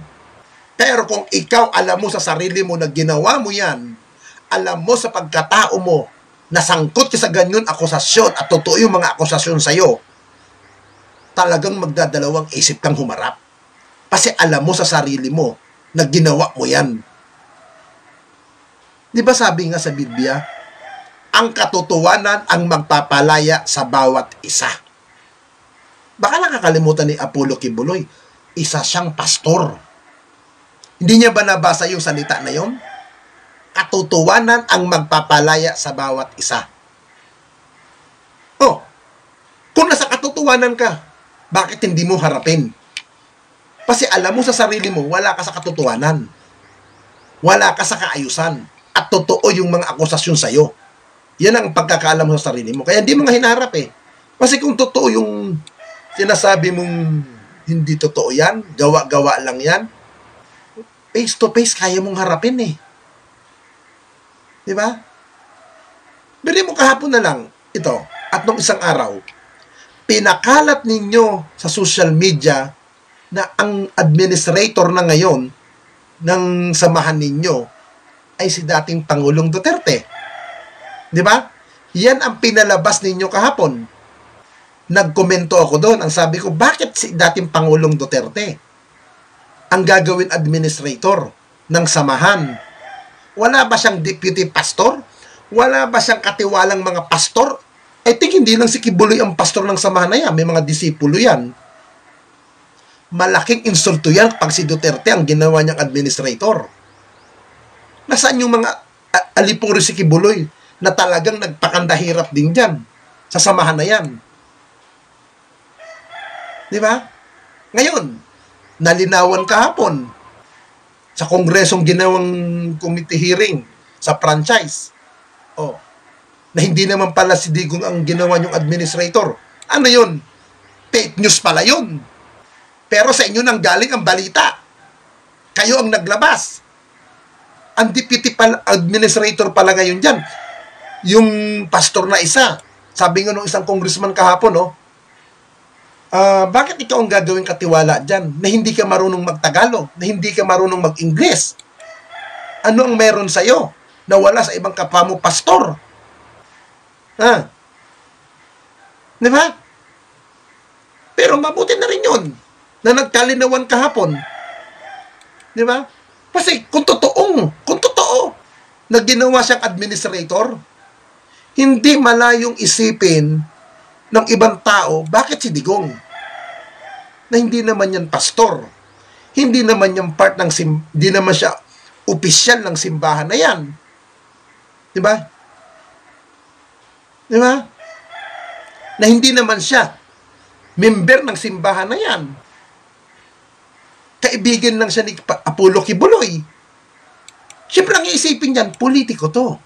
Pero kung ikaw alam mo sa sarili mo na ginawa mo yan, alam mo sa pagkatao mo na sangkot ka sa ganyan akusasyon at totoo yung mga akusasyon sa'yo, talagang magdadalawang isip kang humarap. Kasi alam mo sa sarili mo na ginawa mo yan. Di ba sabi nga sa Biblia, ang katotohanan ang magpapalaya sa bawat isa. Baka nakakalimutan ni Apollo Kibuloy, isa siyang pastor. Hindi niya ba nabasa yung salita na yon? Katotohanan ang magpapalaya sa bawat isa. Oh, kung nasa katotohanan ka, bakit hindi mo harapin? Kasi alam mo sa sarili mo, wala ka sa katotohanan. Wala ka sa kaayusan. At totoo yung mga akusasyon sa'yo. Yan ang pagkakaalam mo sa sarili mo. Kaya hindi mo nga hinarap eh. Kasi kung totoo yung sinasabi mong hindi totoo yan, gawa-gawa lang yan, face to face, kaya mong harapin eh. Di ba? Bili mo kahapon na lang ito. At nung isang araw, pinakalat ninyo sa social media na ang administrator na ngayon ng samahan ninyo ay si dating Pangulong Duterte. Di ba? Yan ang pinalabas ninyo kahapon. Nagkomento ako doon. Ang sabi ko, bakit si dating Pangulong Duterte ang gagawin administrator ng samahan? Wala ba siyang deputy pastor? Wala ba siyang katiwalang mga pastor? I think hindi lang si Kibuloy ang pastor ng samahan na yan. May mga disipulo yan. Malaking insulto yan pag si Duterte ang ginawa niyang administrator. Nasaan yung mga alipuri si Kibuloy na talagang nagpakandahirap din dyan sa samahan na yan? Di ba? Ngayon, nalinawan kahapon sa kongresong ginawang committee hearing sa franchise. Oh, na hindi naman pala si Digong ang ginawa niyong administrator. Ano yun? Fake news pala yun. Pero sa inyo nang galing ang balita. Kayo ang naglabas. Ang deputy administrator pala ngayon dyan. Yung pastor na isa. Sabi nga nung isang congressman kahapon, no? Bakit ikaw ang gagawing katiwala dyan? Na hindi ka marunong magtagalog, na hindi ka marunong mag-Ingles. Ano ang meron sa'yo na wala sa ibang kapwa mo pastor? Ha? Di ba? Pero mabuti na rin yun na nagkalinawan kahapon. Di ba? Kasi kung totoo na ginawa siyang administrator, hindi malayong isipin ng ibang tao, bakit si Digong? Na hindi naman yan pastor. Hindi naman yan part ng hindi naman siya opisyal ng simbahan na yan. Di ba? Di ba? Na hindi naman siya member ng simbahan na yan. Kaibigan lang siya ni Apollo Kibuloy. Siyempre ang iisipin niyan, politiko to.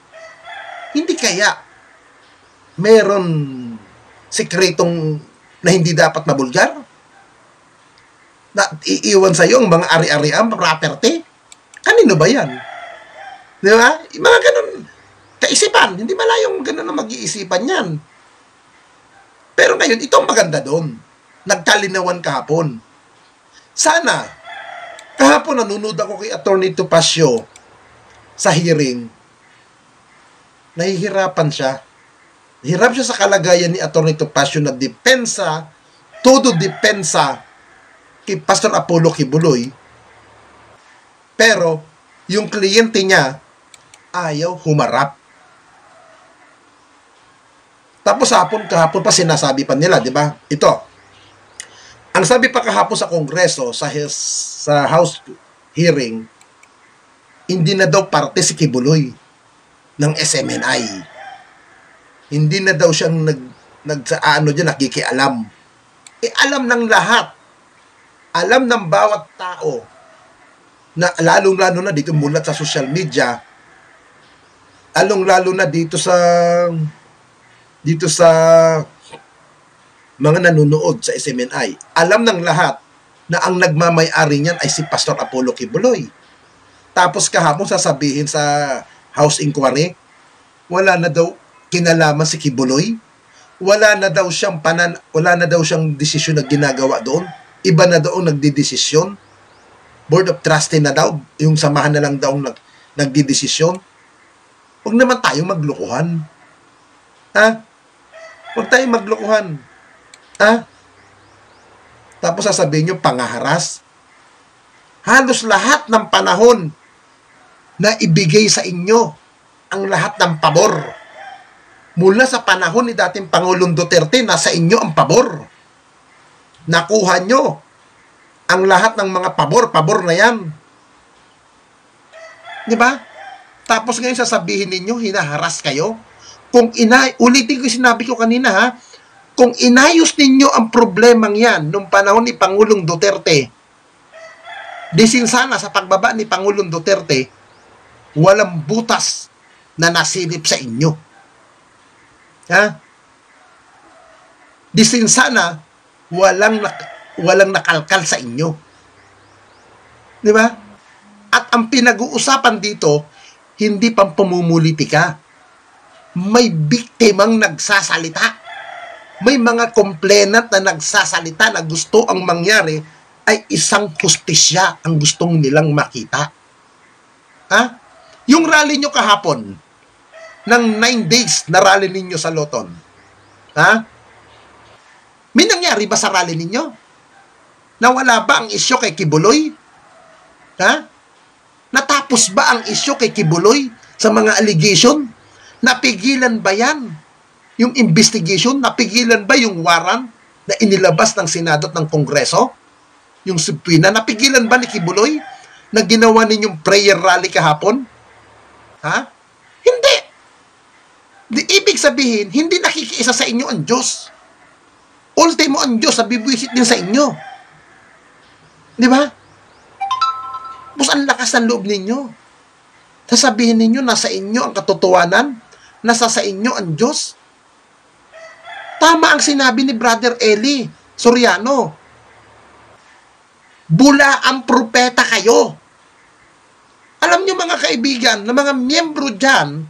Hindi kaya meron sikretong na hindi dapat mabulgar? Na iiwan sa iyo ang mga ari-arian, property? Kanino ba yan? Di ba? Yung mga ganun kaisipan, hindi malayong ganun na mag-iisipan yan. Pero ngayon, ito ang maganda doon. Nagkalinawan kahapon. Sana, kahapon nanonood ako kay Atty. Topacio sa hearing, nahihirapan siya. Hirap siya sa kalagayan ni Atty. Topacio na depensa, todo depensa kay Pastor Apollo Kibuloy. Pero, yung kliyente niya, ayaw humarap. Tapos kahapon pa sinasabi pa nila, di ba? Ito. Ang sabi pa kahapon sa Kongreso, sa House hearing, hindi na daw parte si Kibuloy ng SMNI. Hindi na daw siyang nakikialam. Alam ng lahat. Alam ng bawat tao na lalong-lalo na dito mulat sa social media, lalong-lalo na dito sa mga nanonood sa SMNI, alam ng lahat na ang nagmamay-ari niyan ay si Pastor Apollo Kibuloy. Tapos kahapon sasabihin sa House Inquiry, wala na daw kinalaman si Kibuloy, wala na daw siyang desisyon na ginagawa doon, iba na daw ang nagdidesisyon, Board of Trustee na daw, yung samahan na lang daw nagdidesisyon. Huwag naman tayong maglokohan. Ha? Huwag tayong maglokohan. Ha? Tapos sasabihin nyo, pangaharas. Halos lahat ng panahon na ibigay sa inyo ang lahat ng pabor. Mula sa panahon ni dating Pangulong Duterte, nasa inyo ang pabor. Nakuha nyo ang lahat ng mga pabor na yan. Di ba? Tapos ngayon sasabihin ninyo, hinaharas kayo. Ulitin ko yung sinabi ko kanina ha, kung inayos ninyo ang problemang yan nung panahon ni Pangulong Duterte, disinsana sa pagbaba ni Pangulong Duterte, walang butas na nasilip sa inyo. Ha? Disinsana, walang nakalkal sa inyo. Di ba? At ang pinag-uusapan dito, hindi pang pamumulitika. May biktimang nagsasalita. May mga complainant na nagsasalita na gusto ang mangyari ay isang hustisya ang gustong nilang makita. Ha? Yung rally nyo kahapon, ng 9 days na rally ninyo sa Loton, ha? May nangyari ba sa rally ninyo? Nawala ba ang isyo kay Kibuloy? Ha? Natapos ba ang isyo kay Kibuloy sa mga allegation? Napigilan ba yan? Yung investigation, napigilan ba yung warrant na inilabas ng Senado at ng Kongreso? Yung subpoena, napigilan ba ni Kibuloy na ginawa ninyong prayer rally kahapon? Ha? Hindi. Ibig sabihin, hindi nakikiisa sa inyo ang Diyos. Ultimo ang Diyos, nabibwisit din sa inyo. Di ba? Bus ang lakas ng loob ninyo. Sasabihin ninyo, nasa inyo ang katotohanan, nasa sa inyo ang Diyos. Tama ang sinabi ni Brother Eli Soriano. Bula ang propeta kayo. Alam nyo mga kaibigan, na mga miyembro dyan,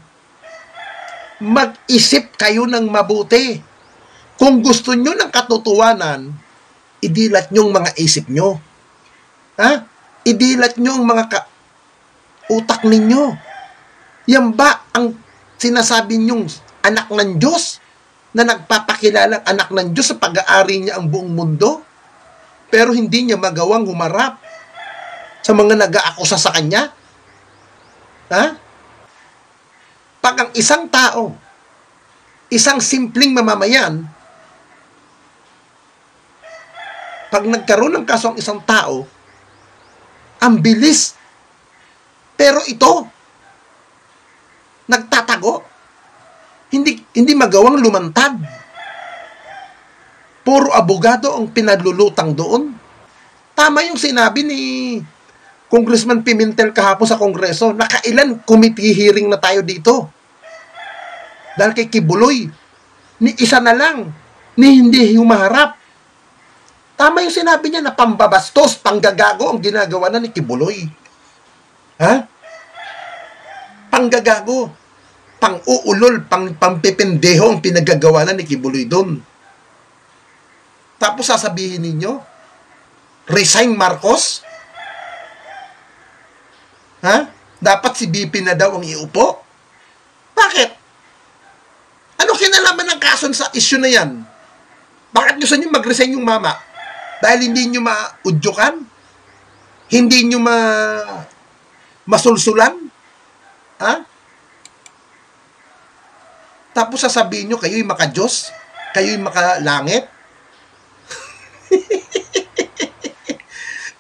mag-isip kayo ng mabuti. Kung gusto nyo ng katotohanan, idilat nyo ang mga isip nyo. Ha? Idilat nyo ang mga utak ninyo. Yan ba ang sinasabi nyong anak ng Diyos na nagpapakilalang anak ng Diyos sa pag-aari niya ang buong mundo? Pero hindi niya magawang humarap sa mga nag-aakusa sa kanya? Ha? Pag ang isang tao, isang simpleng mamamayan, pag nagkaroon ng kaso ang isang tao, ang bilis. Pero ito, nagtatago. Hindi magawang lumantad. Puro abogado ang pinaglulutang doon. Tama yung sinabi ni Congressman Pimentel kahapon sa Kongreso. Nakailan committee hearing na tayo dito? Dahil kay Kibuloy, ni isa na lang, ni hindi humaharap. Tama yung sinabi niya na pambabastos, panggagago ang ginagawa na ni Kibuloy. Ha? Panggagago, pang-uulol, pang-pampipendeho ang pinagagawa na ni Kibuloy doon. Tapos sasabihin ninyo, resign Marcos? Ha? Dapat si BP na daw ang iupo? Bakit? Ano kinalaman ng kaso sa issue na yan? Bakit gusto nyo mag-resign yung mama? Dahil hindi nyo maudyukan? Hindi nyo masulsulan? Ha? Tapos sasabihin nyo, kayo'y maka-Diyos? Kayo'y makalangit?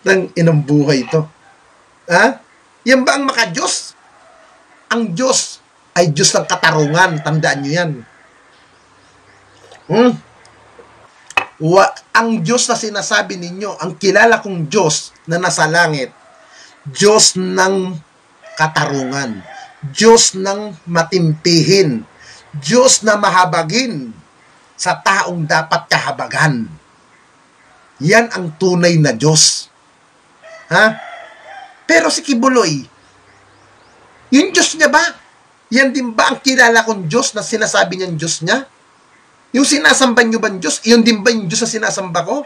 Nang inang buhay ito. Ha? Yan ba ang maka-Diyos? Ang Diyos ay Diyos ng katarungan. Tandaan nyo yan. Ang Diyos na sinasabi ninyo, ang kilala kong Diyos na nasa langit, Diyos ng katarungan, Diyos ng matimpihin, Diyos na mahabagin sa taong dapat kahabagan. Yan ang tunay na Diyos. Ha? Pero si Kibuloy, yung Diyos niya ba? Yan din ba ang kilala kong Diyos na sinasabi niyang Diyos niya? Yung sinasamba niyo ba ang Diyos? Yun din ba yung Diyos na sinasamba ko?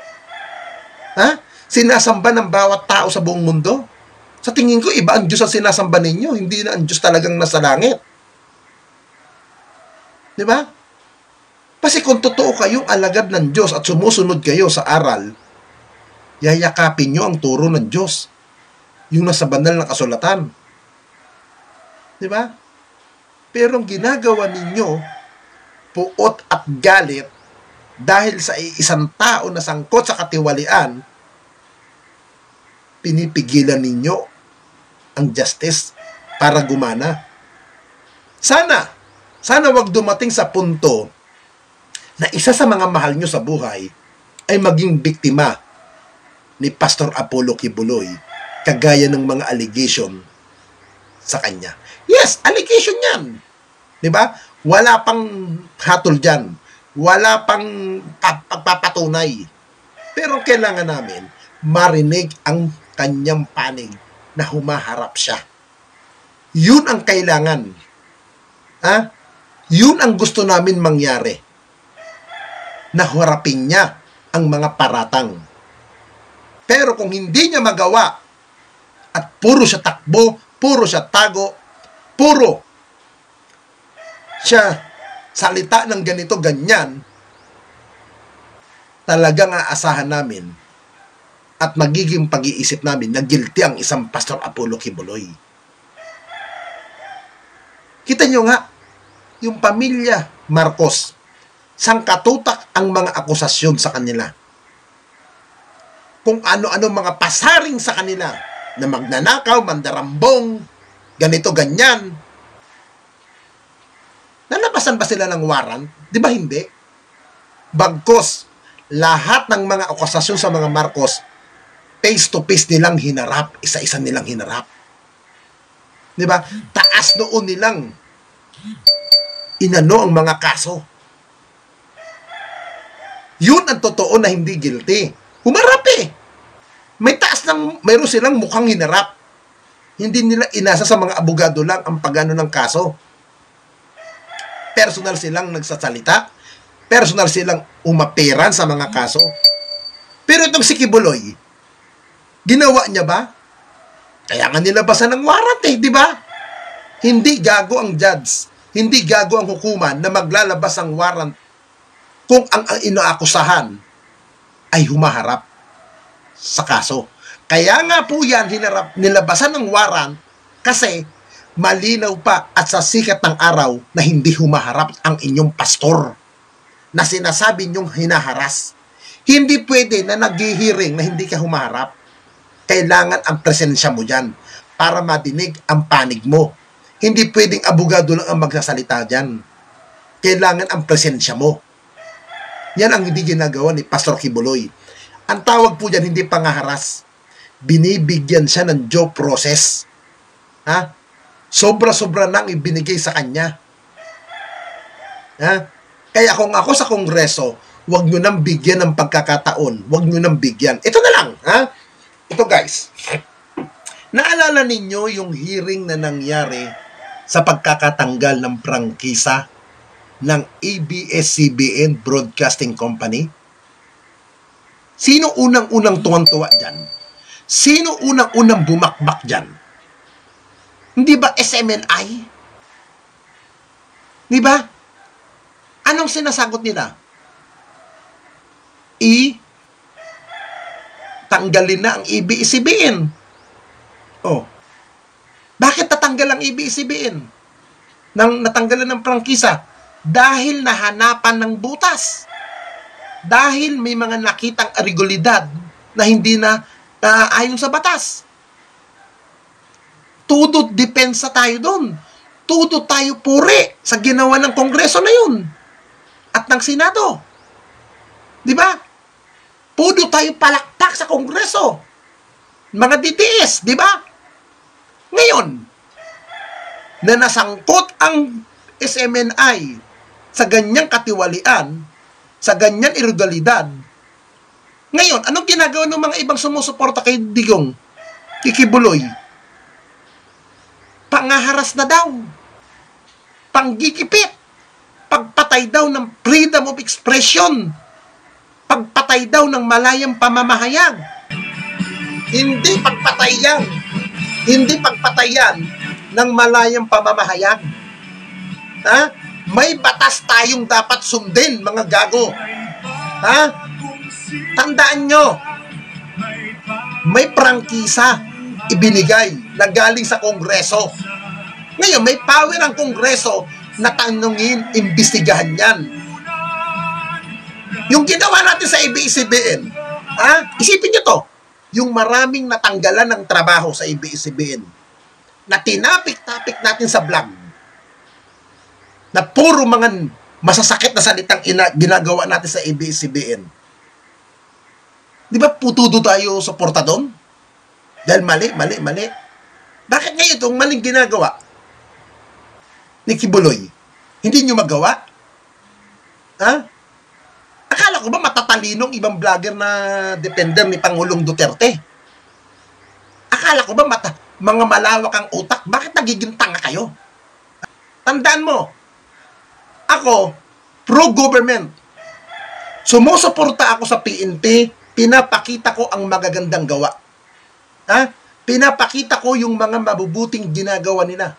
Ha? Sinasamba ng bawat tao sa buong mundo? Sa tingin ko, iba ang Diyos ang sinasamba ninyo. Hindi na ang Diyos talagang nasa langit. Di ba? Kasi kung totoo kayong alagad ng Diyos at sumusunod kayo sa aral, yayakapin nyo ang turo ng Diyos. Yung nasa banal na kasulatan. Di ba? Pero ang ginagawa ninyo, puot at galit dahil sa isang tao na sangkot sa katiwalian, pinipigilan ninyo ang justice para gumana. Sana wag dumating sa punto na isa sa mga mahal nyo sa buhay ay maging biktima ni Pastor Apollo Kibuloy, kagaya ng mga allegation sa kanya. Yes, allegation yan. Diba? Wala pang hatol dyan. Wala pang pagpapatunay. Pero kailangan namin marinig ang kanyang panig na humaharap siya. Yun ang kailangan. Ha? Yun ang gusto namin mangyari. Na harapin niya ang mga paratang. Pero kung hindi niya magawa at puro siya takbo, puro siya tago, puro siya salita ng ganito, ganyan, talagang aasahan namin at magiging pag-iisip namin na guilty ang isang Pastor Apollo Kibuloy. Kita nyo nga, yung pamilya Marcos, sangkatutak ang mga akusasyon sa kanila. Kung ano-ano mga pasaring sa kanila na magnanakaw, mandarambong, ganito, ganyan. Nalabasan ba sila ng warrant? Di ba hindi? Bagkos, lahat ng mga akusasyon sa mga Marcos, face-to-face nilang hinarap, isa-isa nilang hinarap. Di ba? Taas noon nilang inano ang mga kaso. Yun ang totoo na hindi guilty. Humarap eh. Mayroon silang mukhang hinarap. Hindi nila inasa sa mga abogado lang ang pagano ng kaso. Personal silang nagsasalita. Personal silang umaperan sa mga kaso. Pero itong si Kibuloy, ginawa niya ba? Kaya nga nilabasan ng warrant eh, di ba? Hindi gago ang judge. Hindi gago ang hukuman na maglalabas ng warrant kung ang inaakusahan ay humaharap sa kaso. Kaya nga po yan, nilabasan ng warrant kasi malinaw pa at sa sikat ng araw na hindi humaharap ang inyong pastor na sinasabi nyong hinaharas. Hindi pwede na naghihiring na hindi ka humaharap. Kailangan ang presensya mo dyan para madinig ang panig mo. Hindi pwedeng abogado lang ang magsasalita dyan. Kailangan ang presensya mo. Yan ang hindi ginagawa ni Pastor Kibuloy. Ang tawag po dyan, hindi pangaharas. Binibigyan siya ng due process. Ha? Sobra-sobra nang ibinigay sa kanya. Ha? Kaya kung ako sa Kongreso, huwag nyo nang bigyan ng pagkakataon. Huwag nyo nang bigyan. Ito na lang. Ha? Ito guys. Naalala ninyo yung hearing na nangyari sa pagkakatanggal ng prangkisa ng ABS-CBN Broadcasting Company? Sino unang-unang tuwang-tuwa dyan? Sino unang-unang bumakbak dyan? Hindi ba SMNI? Di ba? Anong sinasagot nila? Tanggalin na ang ABS-CBN. Oh. Bakit tatanggal ang ABS-CBN? Nang natanggalan ng prangkisa? Dahil nahanapan ng butas. Dahil may mga nakitang irregularidad na hindi na ayon sa batas. Todo depensa tayo doon. Todo tayo puri sa ginawa ng Kongreso na yun. At ng Senado. Di ba? Pudo tayo palakpak sa Kongreso. Mga DDS, di ba? Ngayon, na nasangkot ang SMNI sa ganyang katiwalian, sa ganyang irregalidad, ngayon, anong ginagawa ng mga ibang sumusuporta kay Digong? Kikibuloy? Pangaharas na daw. Panggigipit. Pagpatay daw ng freedom of expression. Pagpatay daw ng malayang pamamahayag. Hindi pagpatay yan. Hindi pagpatay yan ng malayang pamamahayag. Ha? May batas tayong dapat sundin, mga gago. Ha? Tandaan nyo, may prangkisa ibinigay na galing sa Kongreso. Ngayon, may power ang Kongreso na tanungin, imbestigahan yan. Yung ginawa natin sa ABS-CBN, isipin nyo to, yung maraming natanggalan ng trabaho sa ABS-CBN, na tinapik-tapik natin sa vlog, na puro mga masasakit na salitang ginagawa natin sa ABS-CBN. Di ba putudo tayo suporta doon? Dahil mali. Bakit ngayon itong maling ginagawa ni Kibuloy, hindi nyo magawa? Ha? Akala ko ba matatalinong ibang vlogger na defender ni Pangulong Duterte? Akala ko ba mga malawak ang utak? Bakit nagiging tanga kayo? Tandaan mo, ako, pro-government. Sumusuporta ako sa PNP, pinapakita ko ang magagandang gawa. Ha? Pinapakita ko yung mga mabubuting ginagawa nila.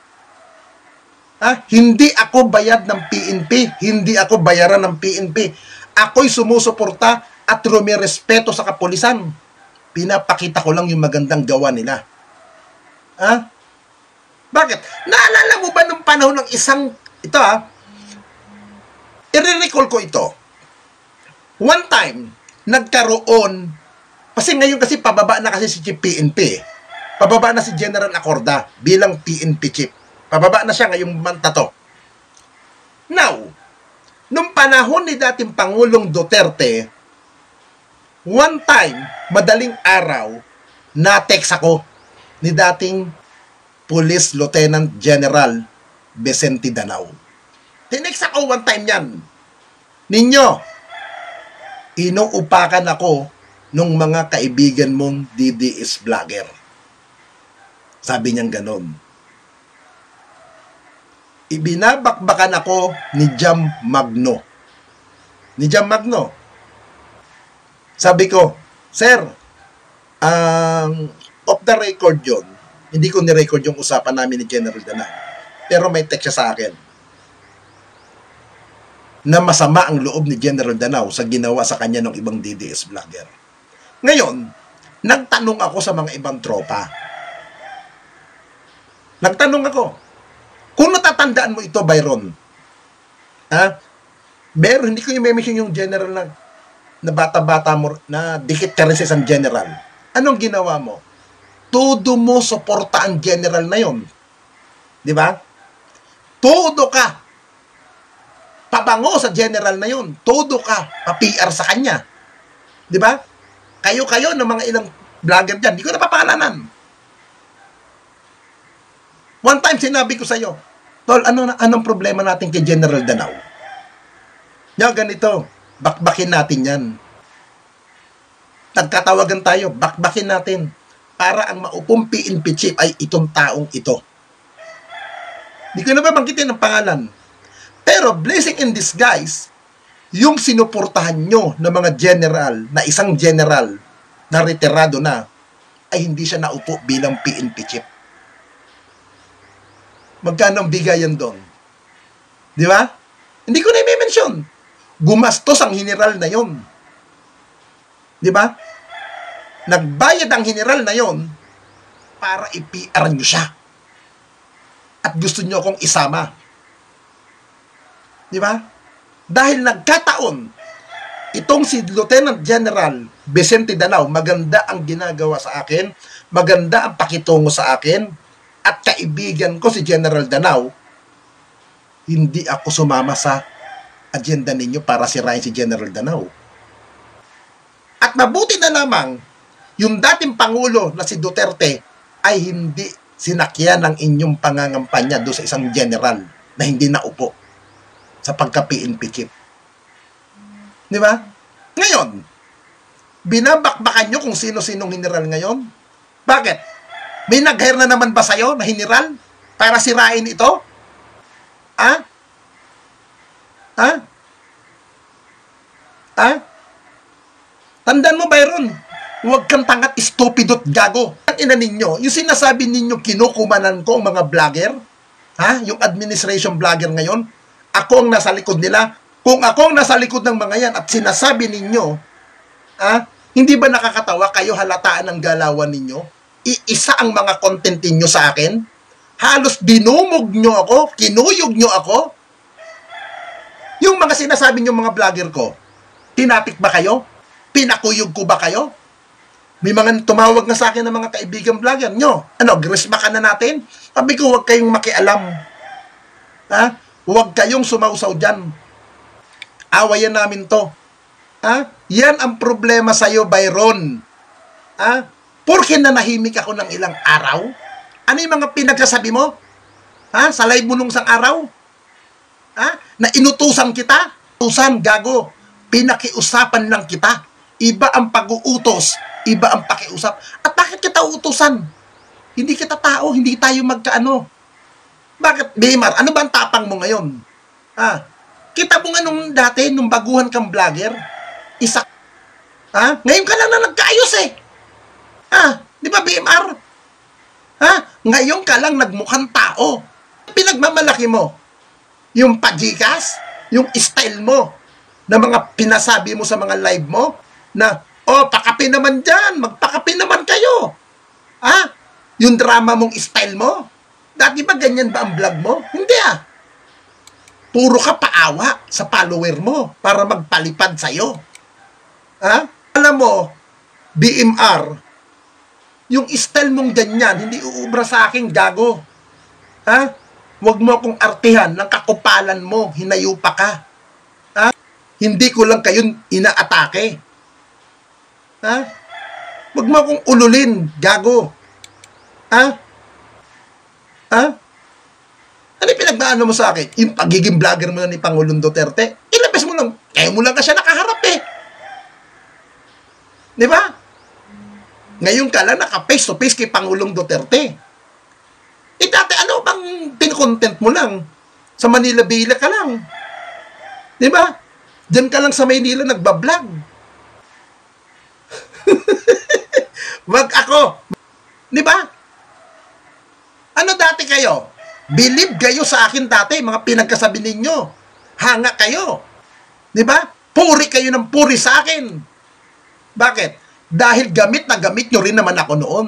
Ha? Hindi ako bayad ng PNP, hindi ako bayaran ng PNP. Ako'y sumusuporta at rumirespeto sa kapulisan. Pinapakita ko lang yung magandang gawa nila. Ha? Bakit? Naalala mo ba nung panahon ng ito i-recall ko ito. One time, nagkaroon, kasi ngayon kasi pababa na kasi si Chief PNP. Pababa na si General Acorda bilang PNP Chief. Pababa na siya ngayong manta to. Now, nung panahon ni dating Pangulong Duterte, one time, madaling araw, na-text ako ni dating Police Lieutenant General Vicente Danao. Tinext ako one time yan. Ninyo, inuupakan ako nung mga kaibigan mong DDS vlogger. Sabi niyang ganon. Ibinabakbakan ako ni Jam Magno. Ni Jam Magno. Sabi ko, Sir, off the record yun. Hindi ko ni-record yung usapan namin ni General Danao. Pero may text siya sa akin na masama ang loob ni General Danao sa ginawa sa kanya ng ibang DDS vlogger. Ngayon, nagtanong ako sa mga ibang tropa. Nagtanong ako, kung natatandaan mo ito, Byron, pero hindi ko i-mention yung general na bata-bata mo, na dikit ka rin sa isang general. Anong ginawa mo? Todo mo suporta ang general na yon. Di ba? Todo ka pabango sa general na yon. Todo ka pa-PR sa kanya. Di ba? Kayo ng mga ilang vlogger dyan, di ko napapangalanan. One time sinabi ko sa iyo, Tol, anong problema natin kay General Danao? Yan, ganito, bakbakin natin yan. Nagkatawagan tayo, bakbakin natin para ang maupong PNP chief ay itong taong ito. Hindi ko na ba banggitin ang pangalan. Pero blessing in disguise, yung sinuportahan nyo ng mga general, na isang general na retirado na, ay hindi siya naupo bilang PNP chief. Magkano ang bigayan doon? Di ba? Hindi ko na i-mention. Gumastos ang general na yon. Di ba? Nagbayad ang general na yon para i-PR nyo siya. At gusto nyo akong isama. Di ba? Dahil nagkataon, itong si Lieutenant General Vicente Danao, maganda ang ginagawa sa akin, maganda ang pakitungo sa akin, at kaibigan ko si General Danao, hindi ako sumama sa agenda ninyo para sirain si General Danao. At mabuti na lamang, yung dating Pangulo na si Duterte ay hindi sinakyan ng inyong pangangampanya doon sa isang general na hindi naupo sa pagka-PNP chief. Di ba? Ngayon, binabakbakan nyo kung sino-sinong general ngayon? Bakit? May nag-hire na naman ba sa'yo na general para sirain ito? Ha? Ha? Ha? Tandaan mo, Byron, huwag kang tangat, estupidot, gago. Ang ina ninyo, yung sinasabi ninyo, kinukumanan ko ang mga vlogger, ha? Yung administration vlogger ngayon, ako ang nasa likod nila. Kung ako ang nasa likod ng mga yan at sinasabi ninyo, ha? Hindi ba nakakatawa kayo halataan ng galawan ninyo? Iisa ang mga content ninyo sa akin? Halos dinumog nyo ako, kinuyog nyo ako. Yung mga sinasabi nyo mga vlogger ko, tinapik ba kayo? Pinakuyog ko ba kayo? May mga tumawag na sa akin ng mga kaibigan vlogger nyo. Ano, grisma ka na natin? Sabi ko, huwag kayong makialam. Ha? Huwag kayong sumausaw dyan. Awayan namin to. Ha? Yan ang problema sa'yo, Byron. Ha? Porke nanahimik ako ng ilang araw? Ano yung mga pinagsasabi mo? Ha? Sa live mo nung isang araw? Ha? Na inutusan kita? Utusan, gago. Pinakiusapan lang kita. Iba ang pag-uutos, iba ang pakiusap. At bakit kita utusan? Hindi kita tao, hindi tayo magkaano. Bakit, Bimar? Ano ba ang tapang mo ngayon? Ha? Kita mo nga nung dati, nung baguhan kang vlogger, isa. Ha? Ngayon ka lang na nagkaayos eh. Ha? Di ba, Bimar? Ha? Ngayon ka lang nagmukhang tao. Pinagmamalaki mo. Yung pajikas, yung style mo, na mga pinasabi mo sa mga live mo, na, oh, pakapi naman dyan, magpakapi naman kayo. Ha? Yung drama mong style mo? Dati ba ganyan ba ang vlog mo? Hindi ah. Puro ka paawa sa follower mo para magpalipad sa'yo. Ha? Alam mo, BMR, yung style mong ganyan, hindi uubra sa akin, gago. Ha? Huwag mo akong artihan ng kakupalan mo, hinayupa ka. Ha? Hindi ko lang kayo inaatake. Ha? Huwag mo akong ululin, gago. Ha? Ha? Ano yung pinagdaan mo sa akin? Yung pagiging vlogger mo na ni Pangulong Duterte? Ilabas mo lang. Kaya mo lang ka siya nakaharap eh. Di ba? Ngayon ka lang naka-face to face kay Pangulong Duterte. Eh dati ano bang pin-content mo lang? Sa Manila Bila ka lang. Di ba? Diyan ka lang sa Maynila nagbablog. Wag ako. Di ba? Ano dati kayo? Believe kayo sa akin dati, mga pinagkasabi ninyo. Hanga kayo. Di ba? Puri kayo ng puri sa akin. Bakit? Dahil gamit na gamit nyo rin naman ako noon.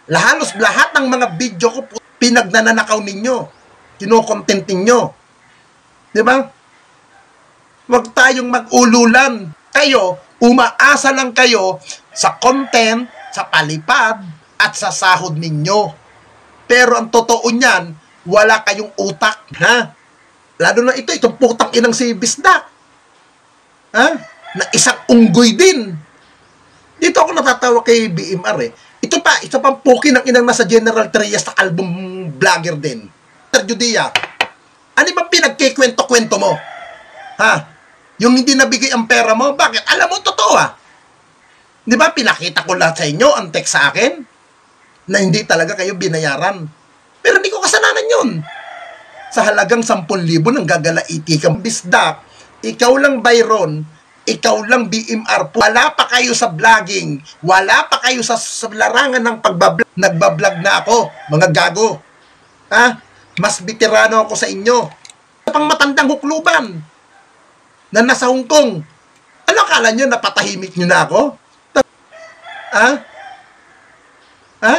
Halos lahat ng mga video ko pinagnanakaw ninyo. Kinokontent ninyo. Di ba? Huwag tayong mag-ululan. Kayo, umaasa lang kayo sa content, sa palipad, at sa sahod ninyo. Pero ang totoo niyan, wala kayong utak. Ha? Lalo na ito, itong putang inang si Bisdak. Ha? Na isang unggoy din. Dito ako natatawa kay BMR eh. Ito pang puki ng inang nasa General Trias na album vlogger din. Sir Judea, ano ba pinagkikwento-kwento mo? Ha? Yung hindi nabigay ang pera mo, bakit? Alam mo, totoo ah. Di ba, pinakita ko lahat sa inyo ang text sa akin na hindi talaga kayo binayaran. Pero hindi ko kasalanan yun. Sa halagang 10,000 ng gagalaiti kang Bisdak, ikaw lang Byron, ikaw lang BMR, wala pa kayo sa vlogging, wala pa kayo sa larangan ng pagbablog, nagbablog na ako, mga gago. Ha? Mas veterano ako sa inyo. Pang matandang hukluban na nasa Hong Kong. Ano akala nyo, napatahimik nyo na ako? Ha? Ha?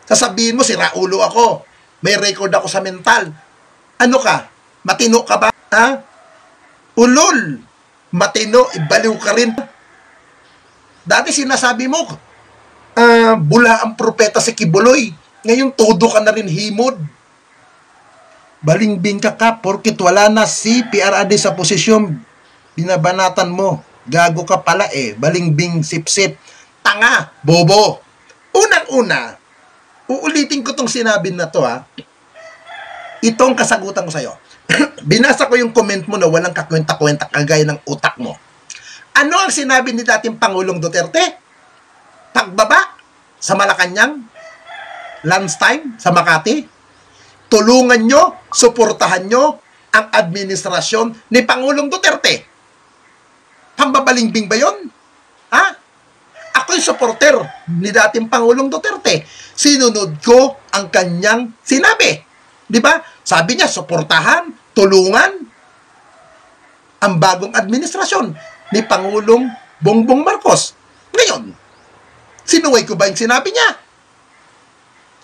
Sasabihin mo, sira ulo ako. May record ako sa mental. Ano ka? Matino ka ba? Ha? Ulol. Matino, ibaliw ka rin. Dati sinasabi mo, bula ang propeta si Kibuloy. Ngayon, todo ka na rin himod. Balingbing ka ka, porkit wala na si PRAD sa posisyon, binabanatan mo. Gago ka pala balingbing sip-sip. Tanga, bobo. Unang-una, uulitin ko tong sinabi na to, ha. Itong kasagutan ko sa'yo. Binasa ko yung comment mo na walang kakwenta-kwenta kagaya ng utak mo. Ano ang sinabi ni dating Pangulong Duterte? Pagbaba sa Malacanang, lunchtime sa Makati, tulungan nyo, suportahan nyo ang administrasyon ni Pangulong Duterte. Pambabalingbing ba yun? Ha? Ako'y supporter ni dating Pangulong Duterte. Sinunod ko ang kanyang sinabi. Di ba? Sabi niya, suportahan, tulungan ang bagong administrasyon ni Pangulong Bongbong Marcos. Ngayon, sinuway ko ba yung sinabi niya?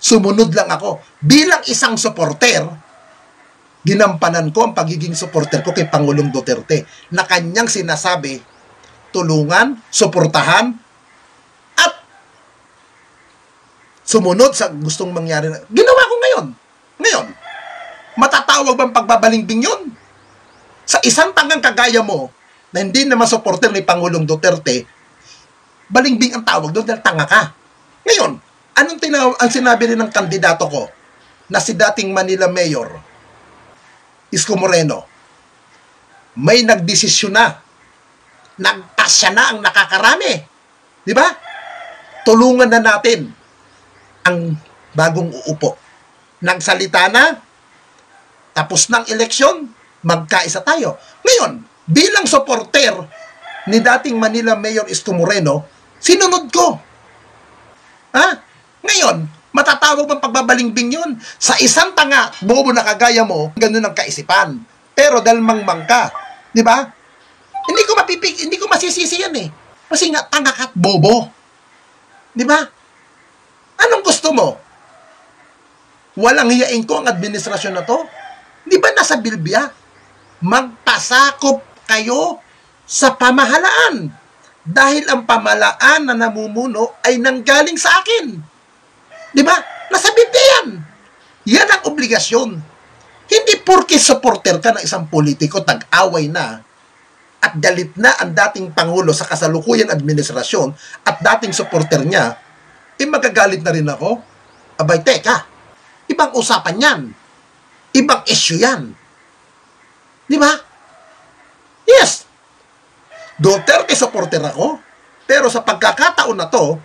Sumunod lang ako. Bilang isang supporter, ginampanan ko ang pagiging supporter ko kay Pangulong Duterte na kanyang sinasabi, tulungan, suportahan, at sumunod sa gustong mangyari. Ginawa ko ngayon. Ngayon, matatawag bang pagbabalingbing yun? Sa isang tanggang kagaya mo, na hindi naman supporter ni Pangulong Duterte, balingbing ang tawag doon dahil tanga ka. Ngayon, ang sinabi rin ng kandidato ko, na si dating Manila Mayor, Isko Moreno, may nagdesisyon na, nagtasya na ang nakakarami. Di ba? Tulungan na natin ang bagong uupo. Nagsalita na, tapos ng eleksyon, magkaisa tayo. Ngayon, bilang supporter ni dating Manila Mayor Isko Moreno, sinunod ko. Ha? Ngayon, matatawag bang pagbabalingbing yun? Sa isang tanga, bobo na kagaya mo, ganun ang kaisipan. Pero dahil mangmang ka, di ba? Hindi ko masisisi yan Kasi nga, tanga ka at bobo. Di ba? Anong gusto mo? Walang hiyain ko ang administrasyon na to? Di ba nasa Bilbia? Magpasakop kayo sa pamahalaan. Dahil ang pamahalaan na namumuno ay nanggaling sa akin. Di ba? Nasa Bilbia yan. Yan ang obligasyon. Hindi porke supporter ka ng isang politiko, tag-away na, at galit na ang dating Pangulo sa kasalukuyang administrasyon at dating supporter niya, magagalit na rin ako. Abay, teka. Ibang usapan yan. Ibang issue yan. Di ba? Yes. Duterte supporter ako, pero sa pagkakataon na to,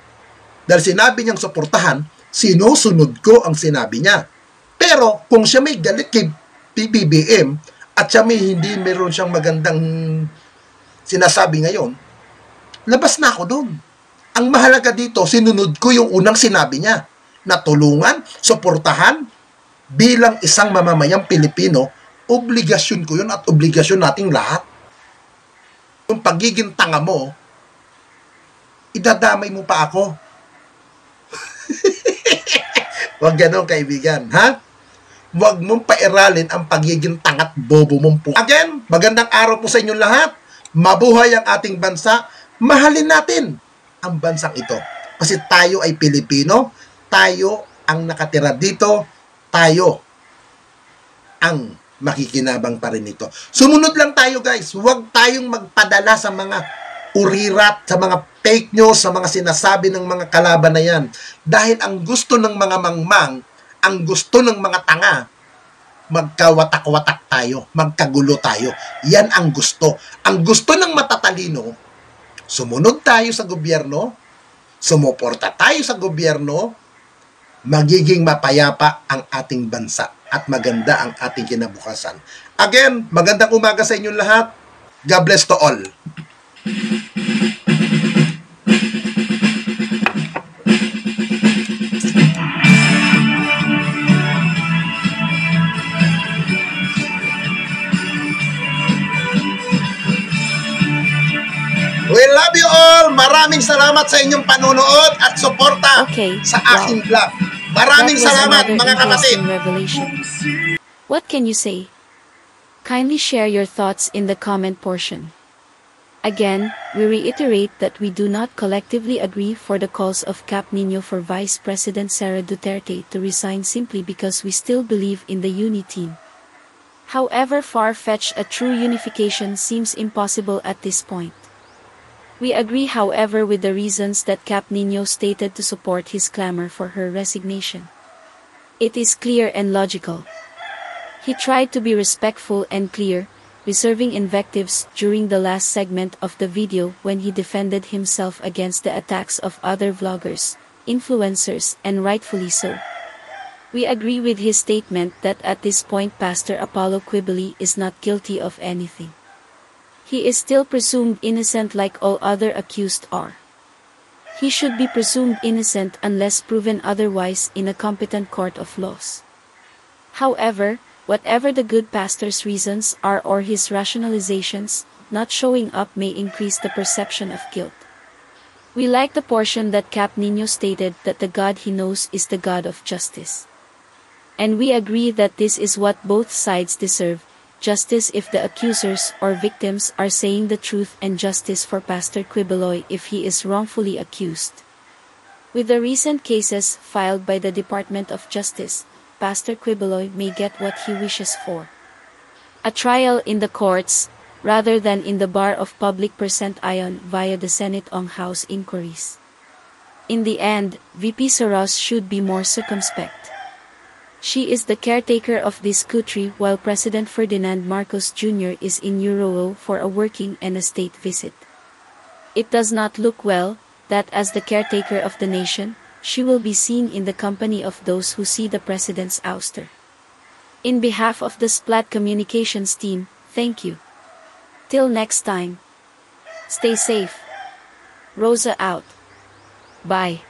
dahil sinabi niyang suportahan, sinusunod ko ang sinabi niya. Pero kung siya may galit kay PBBM at siya may hindi meron siyang magandang sinasabi ngayon, labas na ako doon. Ang mahalaga dito, sinunod ko yung unang sinabi niya na tulungan, suportahan bilang isang mamamayang Pilipino, obligasyon ko yun at obligasyon nating lahat. Yung pagiging tanga mo, idadamay mo pa ako. Huwag ganon, kaibigan, ha? Huwag mong pairalin ang pagiging tangat bobo mong po. Again, magandang araw po sa inyong lahat. Mabuhay ang ating bansa. Mahalin natin ang bansang ito. Kasi tayo ay Pilipino. Tayo ang nakatira dito. Tayo ang makikinabang pa rin ito. Sumunod lang tayo, guys. Huwag tayong magpadala sa mga urirat, sa mga fake news, sa mga sinasabi ng mga kalaban na yan. Dahil ang gusto ng mga mangmang, ang gusto ng mga tanga, magkawatak-watak tayo, magkagulo tayo. Yan ang gusto. Ang gusto ng matatalino, sumunod tayo sa gobyerno, sumuporta tayo sa gobyerno, magiging mapayapa ang ating bansa at maganda ang ating kinabukasan. Again, magandang umaga sa inyong lahat. God bless to all. We love you all. Maraming salamat sa inyong panunood at suporta Okay, sa wow. aking vlog. That Maraming was salamat another mga kapatid. interesting revelation. What can you say? Kindly share your thoughts in the comment portion. Again, we reiterate that we do not collectively agree for the calls of Cap Nino for Vice President Sara Duterte to resign simply because we still believe in the uni team. However far-fetched, a true unification seems impossible at this point. We agree, however, with the reasons that Cap Nino stated to support his clamor for her resignation. It is clear and logical. He tried to be respectful and clear, reserving invectives during the last segment of the video when he defended himself against the attacks of other vloggers, influencers, and rightfully so. We agree with his statement that at this point Pastor Apollo Quibili is not guilty of anything. He is still presumed innocent like all other accused are. He should be presumed innocent unless proven otherwise in a competent court of laws. However, whatever the good pastor's reasons are or his rationalizations, not showing up may increase the perception of guilt. We like the portion that Cap Nino stated that the God he knows is the God of justice. And we agree that this is what both sides deserve, justice if the accusers or victims are saying the truth and justice for Pastor Quiboloy if he is wrongfully accused. With the recent cases filed by the Department of Justice, Pastor Quiboloy may get what he wishes for. A trial in the courts, rather than in the bar of public percent ion via the Senate on House inquiries. In the end, VP Soros should be more circumspect. She is the caretaker of this country while President Ferdinand Marcos Jr. is in Euro for a working and a state visit. It does not look well that as the caretaker of the nation, she will be seen in the company of those who see the president's ouster. In behalf of the Splat Communications team, thank you. Till next time. Stay safe. Rosa out. Bye.